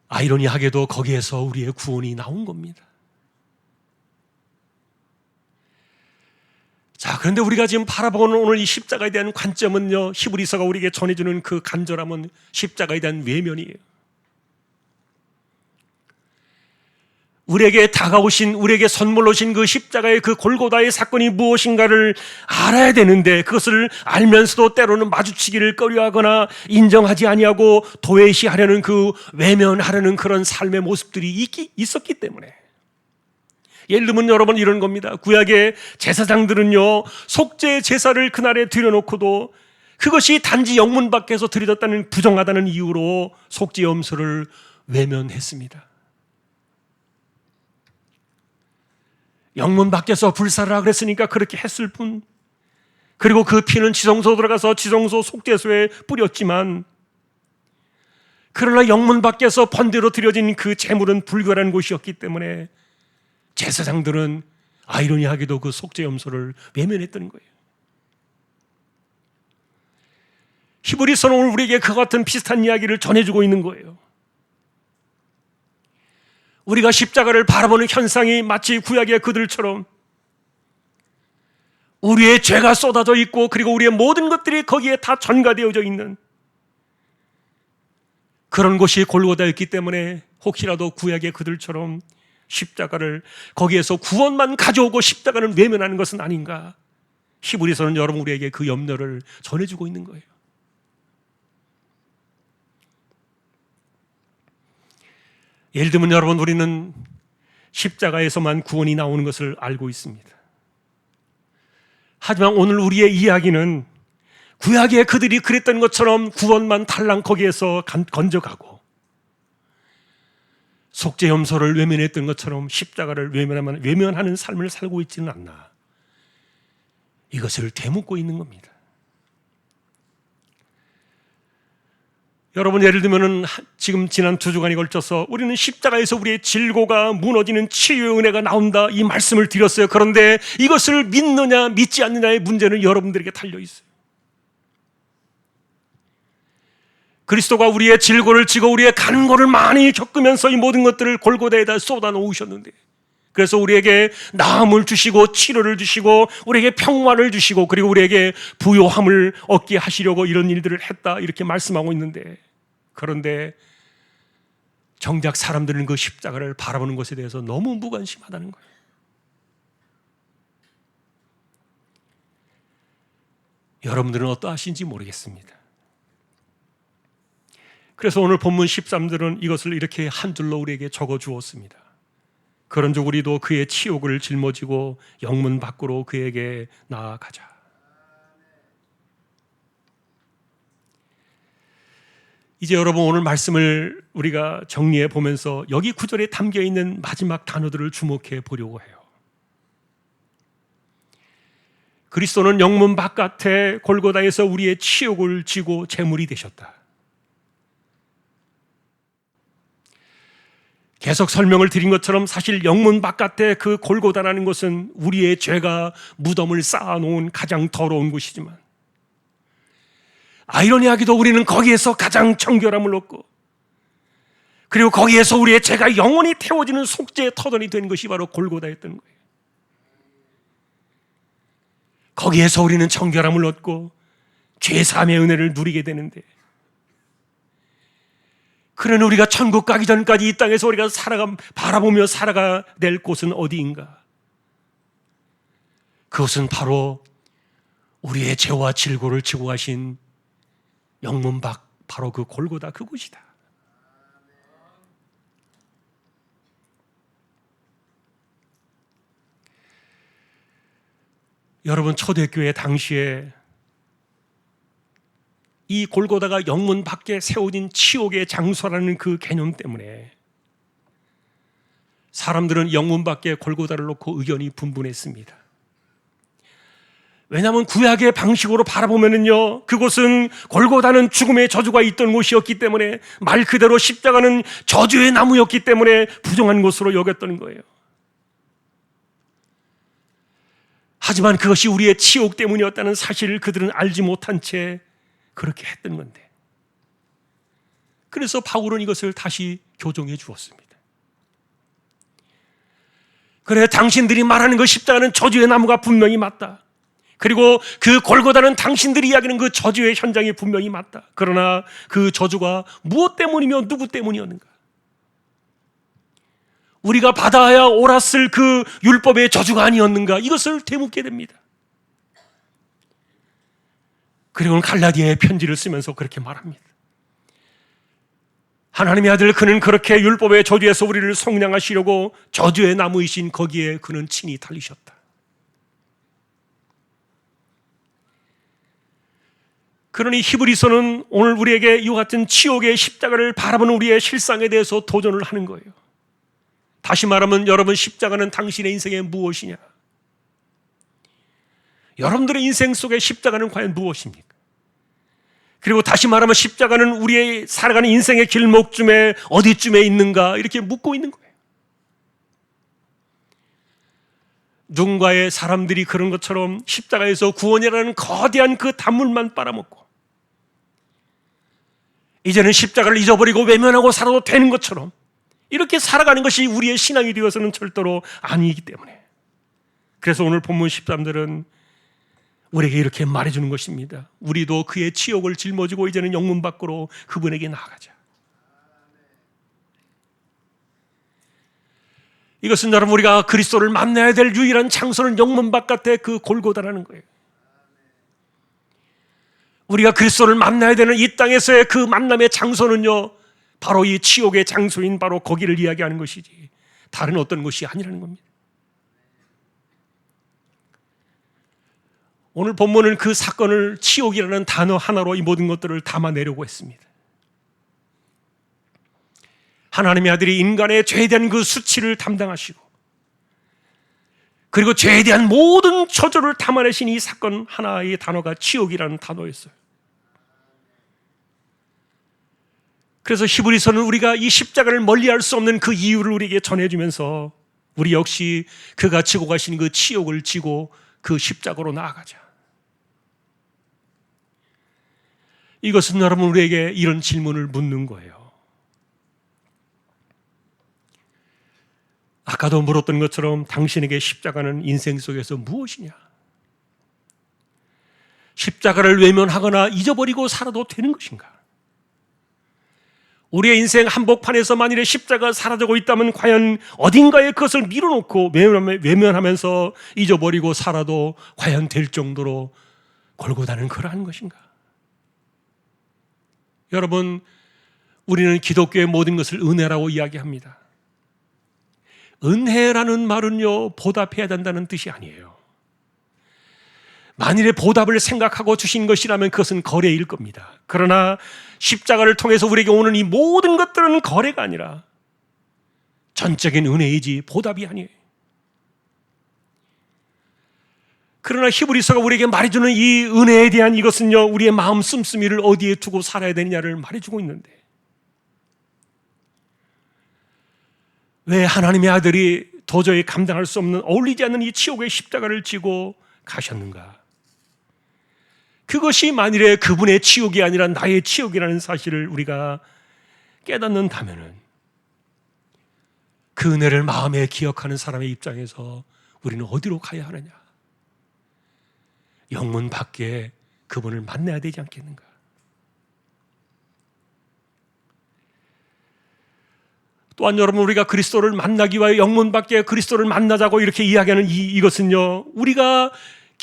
아이러니하게도 거기에서 우리의 구원이 나온 겁니다. 자, 그런데 우리가 지금 바라보는 오늘 이 십자가에 대한 관점은요, 히브리서가 우리에게 전해주는 그 간절함은 십자가에 대한 외면이에요. 우리에게 다가오신, 우리에게 선물로 오신 그 십자가의 그 골고다의 사건이 무엇인가를 알아야 되는데, 그것을 알면서도 때로는 마주치기를 꺼려하거나 인정하지 아니하고 도외시하려는, 그 외면하려는 그런 삶의 모습들이 있었기 때문에. 예를 들면 여러분 이런 겁니다. 구약의 제사장들은요, 속죄 제사를 그날에 드려놓고도 그것이 단지 영문 밖에서 드려졌다는, 부정하다는 이유로 속죄 염소를 외면했습니다. 영문 밖에서 불사르라 그랬으니까 그렇게 했을 뿐, 그리고 그 피는 지성소 들어가서 지성소 속죄소에 뿌렸지만, 그러나 영문 밖에서 번대로 드려진 그 제물은 불결한 곳이었기 때문에 제사장들은 아이러니하게도 그 속죄 염소를 외면했던 거예요. 히브리서는 오늘 우리에게 그와 같은 비슷한 이야기를 전해주고 있는 거예요. 우리가 십자가를 바라보는 현상이 마치 구약의 그들처럼 우리의 죄가 쏟아져 있고, 그리고 우리의 모든 것들이 거기에 다 전가되어져 있는 그런 곳이 골고다였기 때문에 혹시라도 구약의 그들처럼 십자가를, 거기에서 구원만 가져오고 십자가를 외면하는 것은 아닌가, 히브리서는 여러분 우리에게 그 염려를 전해주고 있는 거예요. 예를 들면 여러분, 우리는 십자가에서만 구원이 나오는 것을 알고 있습니다. 하지만 오늘 우리의 이야기는 구약의 그들이 그랬던 것처럼 구원만 달랑 거기에서 건져가고, 속죄 염소를 외면했던 것처럼 십자가를 외면하는 삶을 살고 있지는 않나, 이것을 되묻고 있는 겁니다. 여러분, 예를 들면 지금 지난 2주간에 걸쳐서 우리는 십자가에서 우리의 질고가 무너지는 치유의 은혜가 나온다, 이 말씀을 드렸어요. 그런데 이것을 믿느냐 믿지 않느냐의 문제는 여러분들에게 달려 있어요. 그리스도가 우리의 질고를 지고 우리의 간고를 많이 겪으면서 이 모든 것들을 골고다에다 쏟아 놓으셨는데, 그래서 우리에게 나음을 주시고 치료를 주시고 우리에게 평화를 주시고, 그리고 우리에게 부요함을 얻게 하시려고 이런 일들을 했다, 이렇게 말씀하고 있는데, 그런데 정작 사람들은 그 십자가를 바라보는 것에 대해서 너무 무관심하다는 거예요. 여러분들은 어떠하신지 모르겠습니다. 그래서 오늘 본문 13절은 이것을 이렇게 한 줄로 우리에게 적어 주었습니다. 그런즉 우리도 그의 치욕을 짊어지고 영문 밖으로 그에게 나아가자. 이제 여러분, 오늘 말씀을 우리가 정리해 보면서 여기 구절에 담겨 있는 마지막 단어들을 주목해 보려고 해요. 그리스도는 영문 바깥에 골고다에서 우리의 치욕을 지고 제물이 되셨다. 계속 설명을 드린 것처럼 사실 영문 바깥에 그 골고다라는 것은 우리의 죄가 무덤을 쌓아놓은 가장 더러운 곳이지만, 아이러니하게도 우리는 거기에서 가장 정결함을 얻고, 그리고 거기에서 우리의 죄가 영원히 태워지는 속죄의 터전이 된 것이 바로 골고다였던 거예요. 거기에서 우리는 정결함을 얻고 죄사함의 은혜를 누리게 되는데, 그러나 우리가 천국 가기 전까지 이 땅에서 우리가 바라보며 살아가 될 곳은 어디인가? 그것은 바로 우리의 죄와 질고를 지고 가신 영문 밖 바로 그 골고다 그곳이다. 여러분, 초대교회 당시에 이 골고다가 영문 밖에 세워진 치욕의 장소라는 그 개념 때문에 사람들은 영문 밖에 골고다를 놓고 의견이 분분했습니다. 왜냐하면 구약의 방식으로 바라보면요, 그곳은 골고다는 죽음의 저주가 있던 곳이었기 때문에, 말 그대로 십자가는 저주의 나무였기 때문에 부정한 곳으로 여겼던 거예요. 하지만 그것이 우리의 치욕 때문이었다는 사실을 그들은 알지 못한 채 그렇게 했던 건데, 그래서 바울은 이것을 다시 교정해 주었습니다. 그래, 당신들이 말하는 그 십자가는 저주의 나무가 분명히 맞다. 그리고 그 골고다는 당신들이 이야기하는 그 저주의 현장이 분명히 맞다. 그러나 그 저주가 무엇 때문이며 누구 때문이었는가? 우리가 받아야 옳았을 그 율법의 저주가 아니었는가? 이것을 되묻게 됩니다. 그리고는 갈라디아의 편지를 쓰면서 그렇게 말합니다. 하나님의 아들 그는 그렇게 율법의 저주에서 우리를 속량하시려고 저주의 나무이신 거기에 그는 친히 달리셨다. 그러니 히브리서는 오늘 우리에게 이와 같은 치욕의 십자가를 바라보는 우리의 실상에 대해서 도전을 하는 거예요. 다시 말하면 여러분, 십자가는 당신의 인생에 무엇이냐? 여러분들의 인생 속에 십자가는 과연 무엇입니까? 그리고 다시 말하면 십자가는 우리의 살아가는 인생의 길목쯤에 어디쯤에 있는가? 이렇게 묻고 있는 거예요. 누군가의 사람들이 그런 것처럼 십자가에서 구원이라는 거대한 그 단물만 빨아먹고 이제는 십자가를 잊어버리고 외면하고 살아도 되는 것처럼 이렇게 살아가는 것이 우리의 신앙이 되어서는 절대로 아니기 때문에, 그래서 오늘 본문 13절은 우리에게 이렇게 말해주는 것입니다. 우리도 그의 치욕을 짊어지고 이제는 영문 밖으로 그분에게 나아가자. 이것은 여러분, 우리가 그리스도를 만나야 될 유일한 장소는 영문 바깥의 그 골고다라는 거예요. 우리가 그리스도를 만나야 되는 이 땅에서의 그 만남의 장소는요, 바로 이 치욕의 장소인 바로 거기를 이야기하는 것이지 다른 어떤 곳이 아니라는 겁니다. 오늘 본문은 그 사건을 치욕이라는 단어 하나로 이 모든 것들을 담아내려고 했습니다. 하나님의 아들이 인간의 죄에 대한 그 수치를 담당하시고 그리고 죄에 대한 모든 저주를 담아내신 이 사건 하나의 단어가 치욕이라는 단어였어요. 그래서 히브리서는 우리가 이 십자가를 멀리할 수 없는 그 이유를 우리에게 전해주면서 우리 역시 그가 지고 가신 그 치욕을 지고 그 십자가로 나아가자. 이것은 여러분, 우리에게 이런 질문을 묻는 거예요. 아까도 물었던 것처럼 당신에게 십자가는 인생 속에서 무엇이냐? 십자가를 외면하거나 잊어버리고 살아도 되는 것인가? 우리의 인생 한복판에서 만일에 십자가가 사라지고 있다면 과연 어딘가에 그것을 밀어놓고 외면하면서 잊어버리고 살아도 과연 될 정도로 골고다는 그러한 것인가? 여러분, 우리는 기독교의 모든 것을 은혜라고 이야기합니다. 은혜라는 말은요, 보답해야 된다는 뜻이 아니에요. 만일에 보답을 생각하고 주신 것이라면 그것은 거래일 겁니다. 그러나 십자가를 통해서 우리에게 오는 이 모든 것들은 거래가 아니라 전적인 은혜이지 보답이 아니에요. 그러나 히브리서가 우리에게 말해주는 이 은혜에 대한 이것은요, 우리의 마음 씀씀이를 어디에 두고 살아야 되느냐를 말해주고 있는데, 왜 하나님의 아들이 도저히 감당할 수 없는 어울리지 않는 이 치욕의 십자가를 지고 가셨는가? 그것이 만일에 그분의 치욕이 아니라 나의 치욕이라는 사실을 우리가 깨닫는다면 그 은혜를 마음에 기억하는 사람의 입장에서 우리는 어디로 가야 하느냐? 영문 밖에 그분을 만나야 되지 않겠는가? 또한 여러분, 우리가 그리스도를 만나기 위하여 영문 밖에 그리스도를 만나자고 이렇게 이야기하는 이것은요, 우리가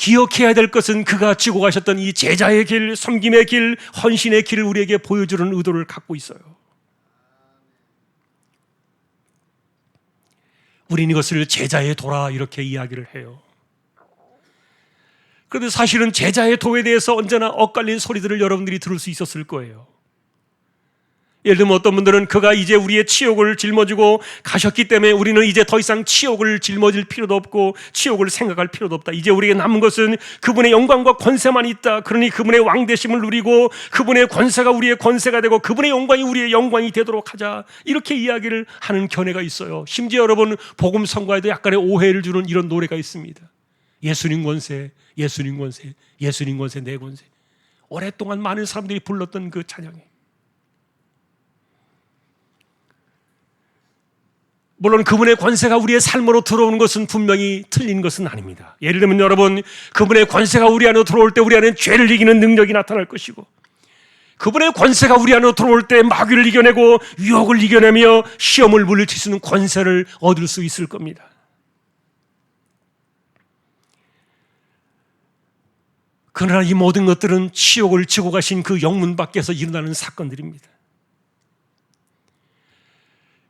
기억해야 될 것은 그가 지고 가셨던 이 제자의 길, 섬김의 길, 헌신의 길을 우리에게 보여주는 의도를 갖고 있어요. 우리는 이것을 제자의 도라 이렇게 이야기를 해요. 그런데 사실은 제자의 도에 대해서 언제나 엇갈린 소리들을 여러분들이 들을 수 있었을 거예요. 예를 들면 어떤 분들은 그가 이제 우리의 치욕을 짊어지고 가셨기 때문에 우리는 이제 더 이상 치욕을 짊어질 필요도 없고 치욕을 생각할 필요도 없다. 이제 우리에게 남은 것은 그분의 영광과 권세만 있다. 그러니 그분의 왕되심을 누리고 그분의 권세가 우리의 권세가 되고 그분의 영광이 우리의 영광이 되도록 하자. 이렇게 이야기를 하는 견해가 있어요. 심지어 여러분 복음 선거에도 약간의 오해를 주는 이런 노래가 있습니다. 예수님 권세, 예수님 권세, 예수님 권세, 내 권세. 오랫동안 많은 사람들이 불렀던 그 찬양이. 물론 그분의 권세가 우리의 삶으로 들어오는 것은 분명히 틀린 것은 아닙니다. 예를 들면 여러분, 그분의 권세가 우리 안으로 들어올 때 우리 안에 죄를 이기는 능력이 나타날 것이고, 그분의 권세가 우리 안으로 들어올 때 마귀를 이겨내고 유혹을 이겨내며 시험을 물리칠 수 있는 권세를 얻을 수 있을 겁니다. 그러나 이 모든 것들은 치욕을 지고 가신 그 영문 밖에서 일어나는 사건들입니다.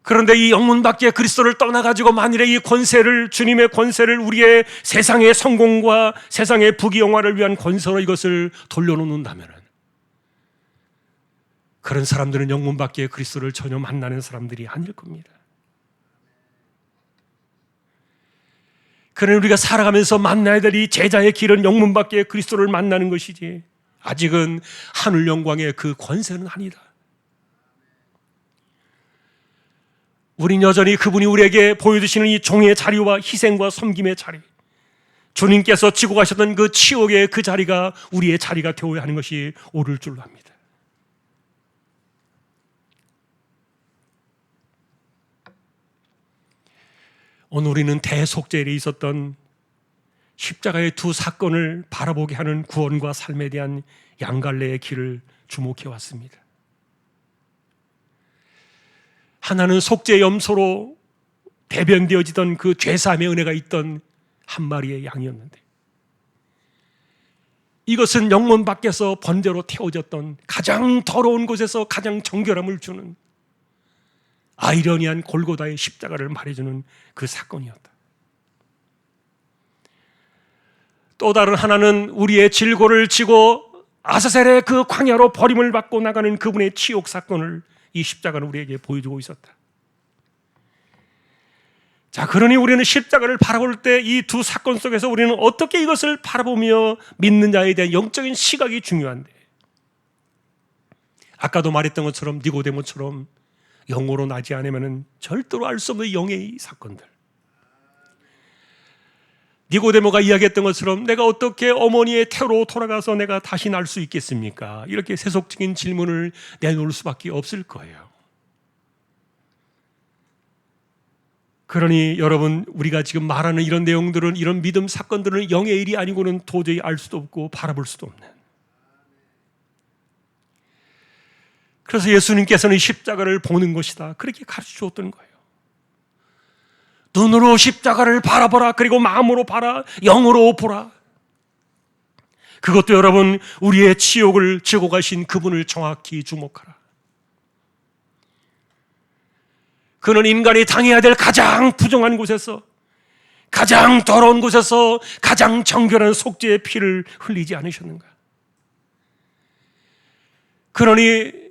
그런데 이 영문 밖에 그리스도를 떠나가지고 만일에 이 권세를, 주님의 권세를 우리의 세상의 성공과 세상의 부귀영화를 위한 권세로 이것을 돌려놓는다면 그런 사람들은 영문 밖에 그리스도를 전혀 만나는 사람들이 아닐 겁니다. 그러나 우리가 살아가면서 만나야 될 이 제자의 길은 영문 밖에 그리스도를 만나는 것이지 아직은 하늘 영광의 그 권세는 아니다. 우린 여전히 그분이 우리에게 보여주시는 이 종의 자리와 희생과 섬김의 자리, 주님께서 지고 가셨던 그 치욕의 그 자리가 우리의 자리가 되어야 하는 것이 옳을 줄로 압니다. 오늘 우리는 대속죄일에 있었던 십자가의 두 사건을 바라보게 하는 구원과 삶에 대한 양갈래의 길을 주목해 왔습니다. 하나는 속죄 염소로 대변되어지던 그 죄사함의 은혜가 있던 한 마리의 양이었는데, 이것은 영문 밖에서 번제로 태워졌던 가장 더러운 곳에서 가장 정결함을 주는 아이러니한 골고다의 십자가를 말해주는 그 사건이었다. 또 다른 하나는 우리의 질고를 지고 아사셀의 그 광야로 버림을 받고 나가는 그분의 치욕 사건을 이 십자가는 우리에게 보여주고 있었다. 자, 그러니 우리는 십자가를 바라볼 때 이 두 사건 속에서 우리는 어떻게 이것을 바라보며 믿느냐에 대한 영적인 시각이 중요한데, 아까도 말했던 것처럼 니고데모처럼 영으로 나지 않으면 절대로 알 수 없는 영의 사건들. 니고데모가 이야기했던 것처럼 내가 어떻게 어머니의 태로 돌아가서 내가 다시 날 수 있겠습니까? 이렇게 세속적인 질문을 내놓을 수밖에 없을 거예요. 그러니 여러분, 우리가 지금 말하는 이런 내용들은, 이런 믿음 사건들은 영의 일이 아니고는 도저히 알 수도 없고 바라볼 수도 없는. 그래서 예수님께서는 십자가를 보는 것이다, 그렇게 가르쳐 주었던 거예요. 눈으로 십자가를 바라보라, 그리고 마음으로 봐라, 영으로 보라. 그것도 여러분, 우리의 치욕을 지고 가신 그분을 정확히 주목하라. 그는 인간이 당해야 될 가장 부정한 곳에서, 가장 더러운 곳에서 가장 정결한 속죄의 피를 흘리지 않으셨는가? 그러니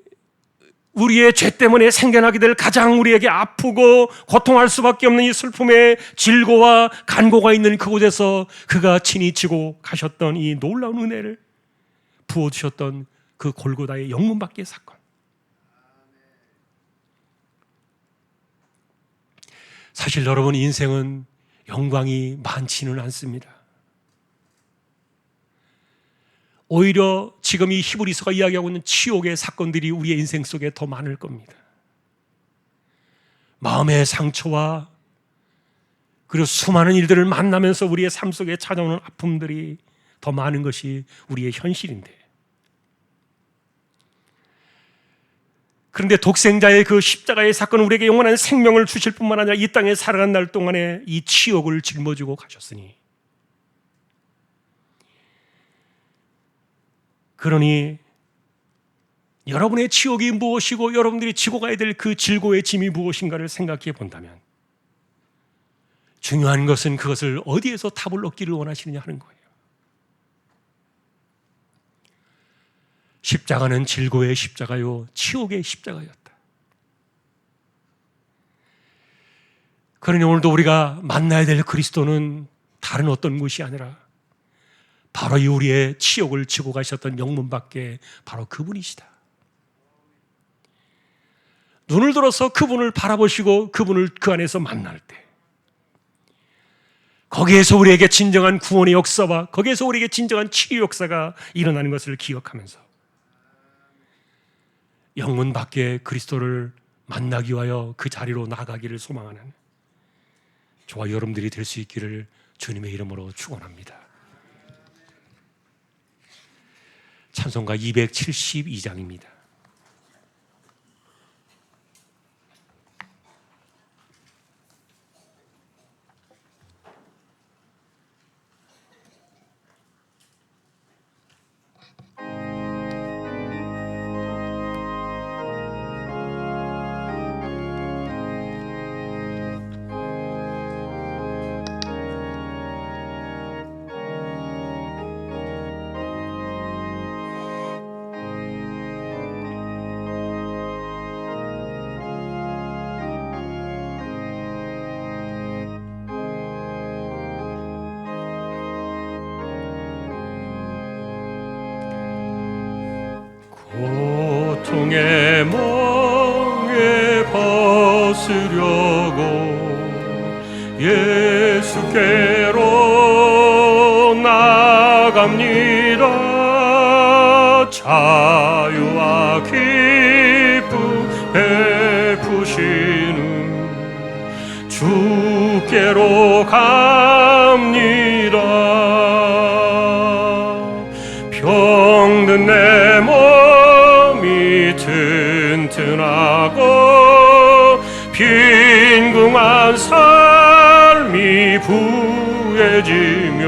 우리의 죄 때문에 생겨나게 될 가장 우리에게 아프고 고통할 수밖에 없는 이 슬픔의 질고와 간고가 있는 그곳에서 그가 친히 지고 가셨던 이 놀라운 은혜를 부어주셨던 그 골고다의 영문 밖의 사건. 사실 여러분, 인생은 영광이 많지는 않습니다. 오히려 지금 이 히브리서가 이야기하고 있는 치욕의 사건들이 우리의 인생 속에 더 많을 겁니다. 마음의 상처와 그리고 수많은 일들을 만나면서 우리의 삶 속에 찾아오는 아픔들이 더 많은 것이 우리의 현실인데, 그런데 독생자의 그 십자가의 사건은 우리에게 영원한 생명을 주실 뿐만 아니라 이 땅에 살아간 날 동안에 이 치욕을 짊어지고 가셨으니 그러니 여러분의 치욕이 무엇이고 여러분들이 지고 가야 될 그 질고의 짐이 무엇인가를 생각해 본다면 중요한 것은 그것을 어디에서 답을 얻기를 원하시느냐 하는 거예요. 십자가는 질고의 십자가요, 치욕의 십자가였다. 그러니 오늘도 우리가 만나야 될 그리스도는 다른 어떤 것이 아니라 바로 이 우리의 치욕을 지고 가셨던 영문밖에 바로 그분이시다. 눈을 들어서 그분을 바라보시고 그분을 그 안에서 만날 때 거기에서 우리에게 진정한 구원의 역사와 거기에서 우리에게 진정한 치유 역사가 일어나는 것을 기억하면서 영문 밖에 그리스도를 만나기 위하여 그 자리로 나가기를 소망하는 저와 여러분들이 될 수 있기를 주님의 이름으로 축원합니다. 찬송가 272장입니다. 고통의 멍에 벗으려고 예수께로 나갑니다. 자유와 기쁨 베푸시는 주께로 갑니다. 병든 내 몸이 튼튼하고 빈궁한 삶이 부해지며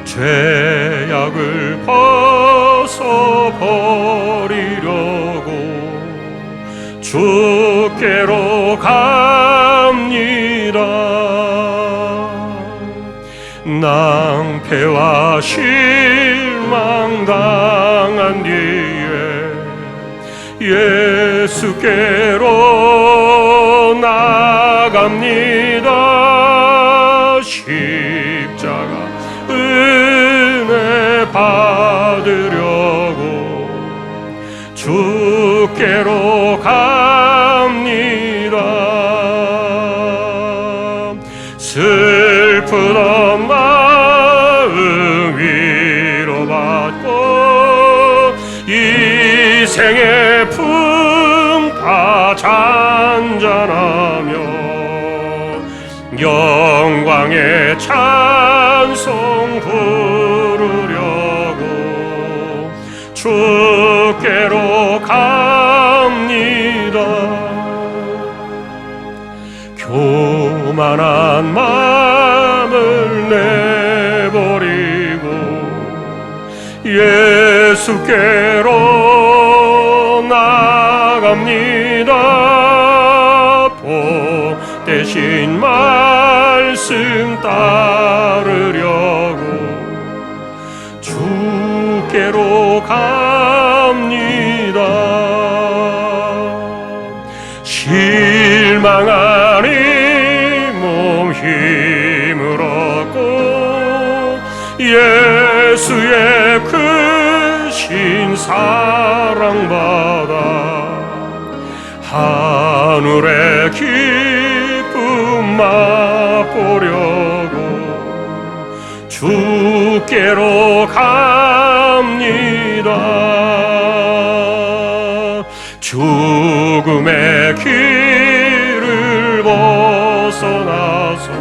죄악을 벗어버리려고 주께로 갑니다. 낭패와 실망당한 뒤에 예수께로 나갑니다. 십자가 은혜 받으려고 주께로 갑니다. 슬프던 마음 위로받고 이 생의 풍파 잔잔하며 영광의 찬송 부르려고 주께로 갑니다. 교만한 마음을 내버리고 예수께로 나갑니다. 복되신 말씀 따르려고 주께로 갑니다. 실망한 이 몸 힘을 얻고 예수의 크신 사랑받아 하늘의 기쁨 맛보려고 주께로 갑니다. 죽음의 길을 벗어나서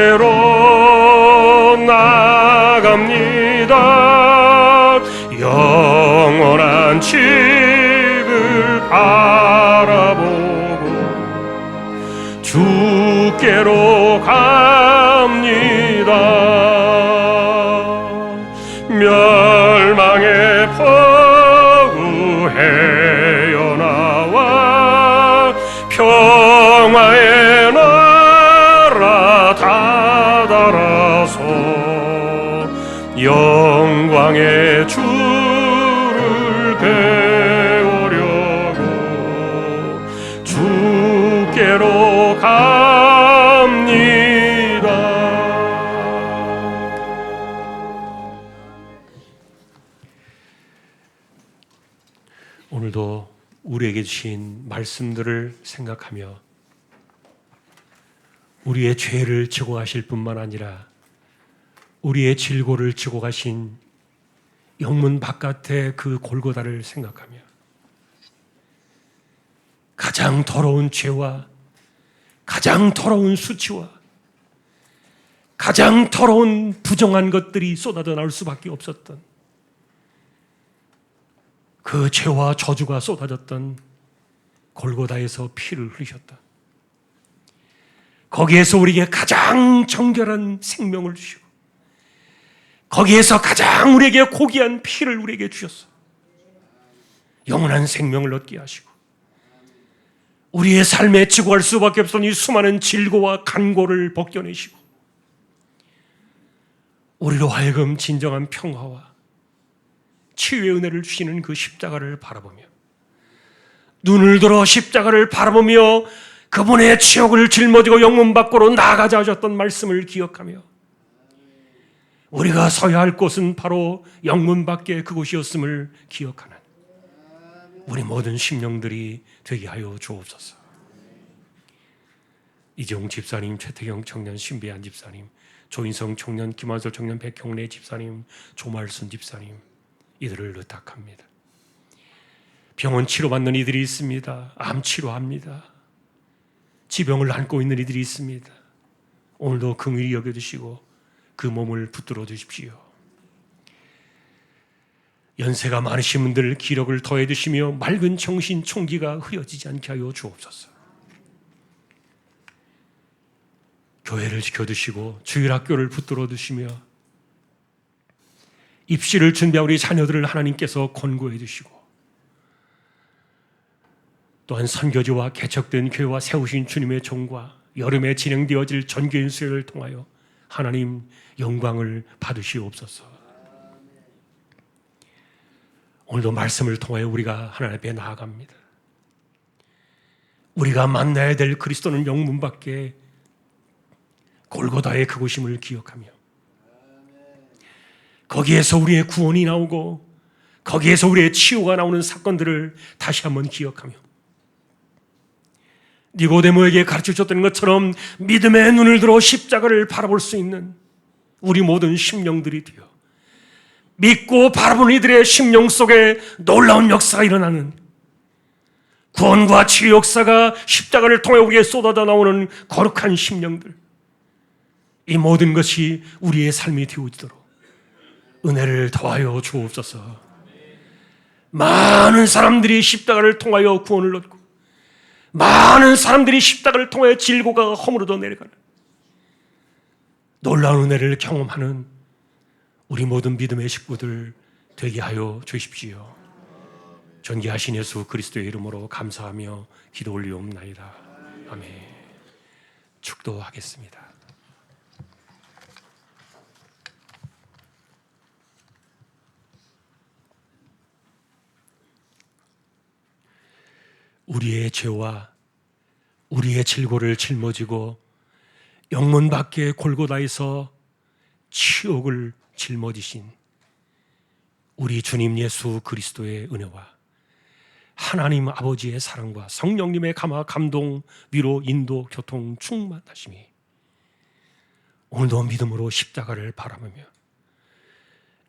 예수께로 나갑니다. 영원한 집을 바라보고 주께로 갑니다. 오늘도 우리에게 주신 말씀들을 생각하며 우리의 죄를 지고 가실 뿐만 아니라 우리의 질고를 지고 가신 영문 바깥의 그 골고다를 생각하며 가장 더러운 죄와 가장 더러운 수치와 가장 더러운 부정한 것들이 쏟아져 나올 수밖에 없었던 그 죄와 저주가 쏟아졌던 골고다에서 피를 흘리셨다. 거기에서 우리에게 가장 정결한 생명을 주시고 거기에서 가장 우리에게 고귀한 피를 우리에게 주셨어. 영원한 생명을 얻게 하시고 우리의 삶에 지고 갈 수밖에 없던 이 수많은 질고와 간고를 벗겨내시고 우리로 하여금 진정한 평화와 치유의 은혜를 주시는 그 십자가를 바라보며 눈을 들어 십자가를 바라보며 그분의 치욕을 짊어지고 영문 밖으로 나아가자 하셨던 말씀을 기억하며 우리가 서야 할 곳은 바로 영문 밖에 그곳이었음을 기억하는 우리 모든 심령들이 되게 하여 주옵소서. 이재용 집사님, 최태경 청년, 신비한 집사님, 조인성 청년, 김한솔 청년, 백형래 집사님, 조말순 집사님, 이들을 의탁합니다. 병원 치료받는 이들이 있습니다. 암 치료합니다. 지병을 안고 있는 이들이 있습니다. 오늘도 긍휼히 여겨주시고 그 몸을 붙들어 주십시오. 연세가 많으신 분들 기력을 더해 주시며 맑은 정신 총기가 흐려지지 않게 하여 주옵소서. 교회를 지켜주시고 주일학교를 붙들어 주시며 입시를 준비한 우리 자녀들을 하나님께서 권고해 주시고 또한 선교지와 개척된 교회와 세우신 주님의 종과 여름에 진행되어질 전교인 수회를 통하여 하나님 영광을 받으시옵소서. 오늘도 말씀을 통하여 우리가 하나님 앞에 나아갑니다. 우리가 만나야 될 그리스도는 영문 밖에 골고다의 그곳임을 기억하며 거기에서 우리의 구원이 나오고 거기에서 우리의 치유가 나오는 사건들을 다시 한번 기억하며 니고데모에게 가르쳐줬던 것처럼 믿음의 눈을 들어 십자가를 바라볼 수 있는 우리 모든 심령들이 되어 믿고 바라보는 이들의 심령 속에 놀라운 역사가 일어나는 구원과 치유 역사가 십자가를 통해 우리에게 쏟아져 나오는 거룩한 심령들, 이 모든 것이 우리의 삶이 되어지도록 은혜를 더하여 주옵소서. 많은 사람들이 십자가를 통하여 구원을 얻고 많은 사람들이 십자가를 통해 질고가 허물어져 내려가는 놀라운 은혜를 경험하는 우리 모든 믿음의 식구들 되게 하여 주십시오. 존귀하신 예수 그리스도의 이름으로 감사하며 기도 올리옵나이다. 아멘. 축도하겠습니다. 우리의 죄와 우리의 질고를 짊어지고 영문 밖의 골고다에서 치욕을 짊어지신 우리 주님 예수 그리스도의 은혜와 하나님 아버지의 사랑과 성령님의 감화, 감동, 위로, 인도, 교통, 충만하심이 오늘도 믿음으로 십자가를 바라보며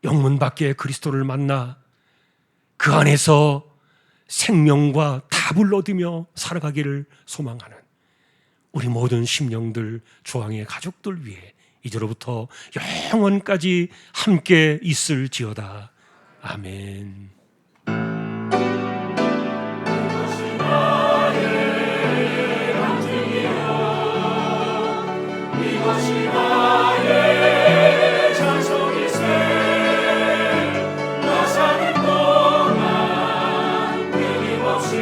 영문 밖의 그리스도를 만나 그 안에서 생명과 답을 얻으며 살아가기를 소망하는 우리 모든 심령들, 주왕의 가족들 위해 이제로부터 영원까지 함께 있을지어다. 아멘. 이것이 나의 찬송일세. 나 사는 동안 끊임없이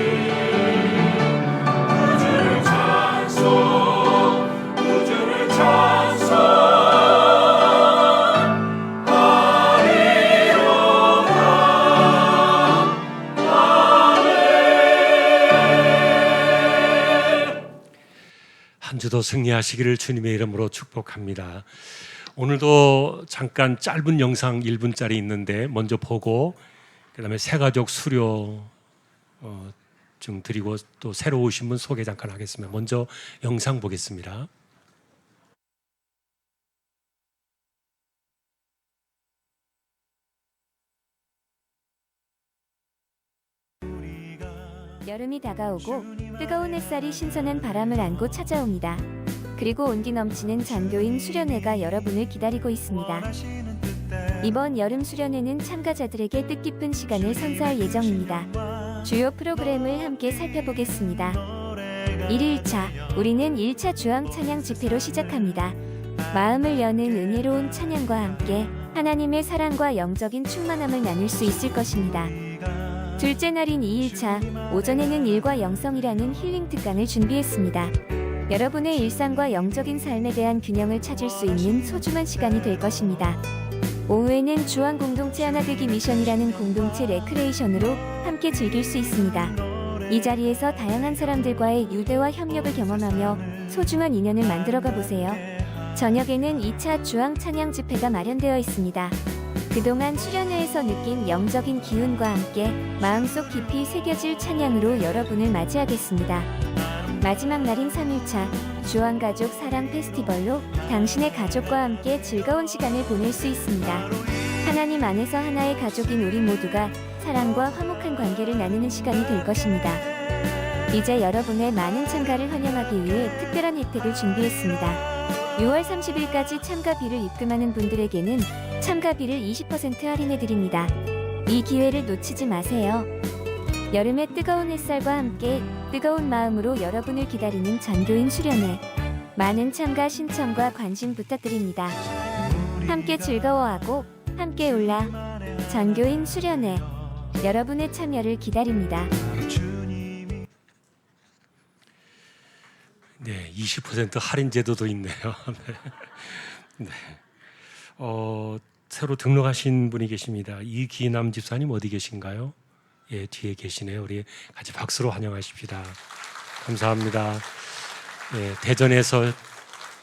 구주를 찬송, 구주를 찬송하리로다. 아멘. 한 주도 승리하시기를 주님의 이름으로 축복합니다. 오늘도 잠깐 짧은 영상 1분짜리 있는데 먼저 보고 그 다음에 새가족 수료 좀 드리고 또 새로 오신 분 소개 잠깐 하겠습니다. 먼저 영상 보겠습니다. 여름이 다가오고 뜨거운 햇살이 신선한 바람을 안고 찾아옵니다. 그리고 온기 넘치는 전교인 수련회가 여러분을 기다리고 있습니다. 이번 여름 수련회는 참가자들에게 뜻깊은 시간을 선사할 예정입니다. 주요 프로그램을 함께 살펴보겠습니다. 1일차, 우리는 1차 주황 찬양 집회로 시작합니다. 마음을 여는 은혜로운 찬양과 함께 하나님의 사랑과 영적인 충만함을 나눌 수 있을 것입니다. 둘째 날인 2일차, 오전에는 일과 영성이라는 힐링 특강을 준비했습니다. 여러분의 일상과 영적인 삶에 대한 균형을 찾을 수 있는 소중한 시간이 될 것입니다. 오후에는 주황 공동체 하나 되기 미션이라는 공동체 레크레이션으로 함께 즐길 수 있습니다. 이 자리에서 다양한 사람들과의 유대와 협력을 경험하며 소중한 인연을 만들어가 보세요. 저녁에는 2차 주황 찬양 집회가 마련되어 있습니다. 그동안 수련회에서 느낀 영적인 기운과 함께 마음속 깊이 새겨질 찬양으로 여러분을 맞이하겠습니다. 마지막 날인 3일차, 주황가족 사랑 페스티벌로 당신의 가족과 함께 즐거운 시간을 보낼 수 있습니다. 하나님 안에서 하나의 가족인 우리 모두가 사랑과 화목한 관계를 나누는 시간이 될 것입니다. 이제 여러분의 많은 참가를 환영하기 위해 특별한 혜택을 준비했습니다. 6월 30일까지 참가비를 입금하는 분들에게는 참가비를 20% 할인해드립니다. 이 기회를 놓치지 마세요. 여름의 뜨거운 햇살과 함께 뜨거운 마음으로 여러분을 기다리는 전교인 수련회. 많은 참가 신청과 관심 부탁드립니다. 함께 즐거워하고 함께 올라 전교인 수련회. 여러분의 참여를 기다립니다. 네, 20% 할인 제도도 있네요. 네. 새로 등록하신 분이 계십니다. 이기남 집사님 어디 계신가요? 예, 뒤에 계시네요. 우리 같이 박수로 환영하십시다. 감사합니다. 예, 대전에서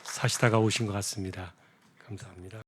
사시다가 오신 것 같습니다. 감사합니다.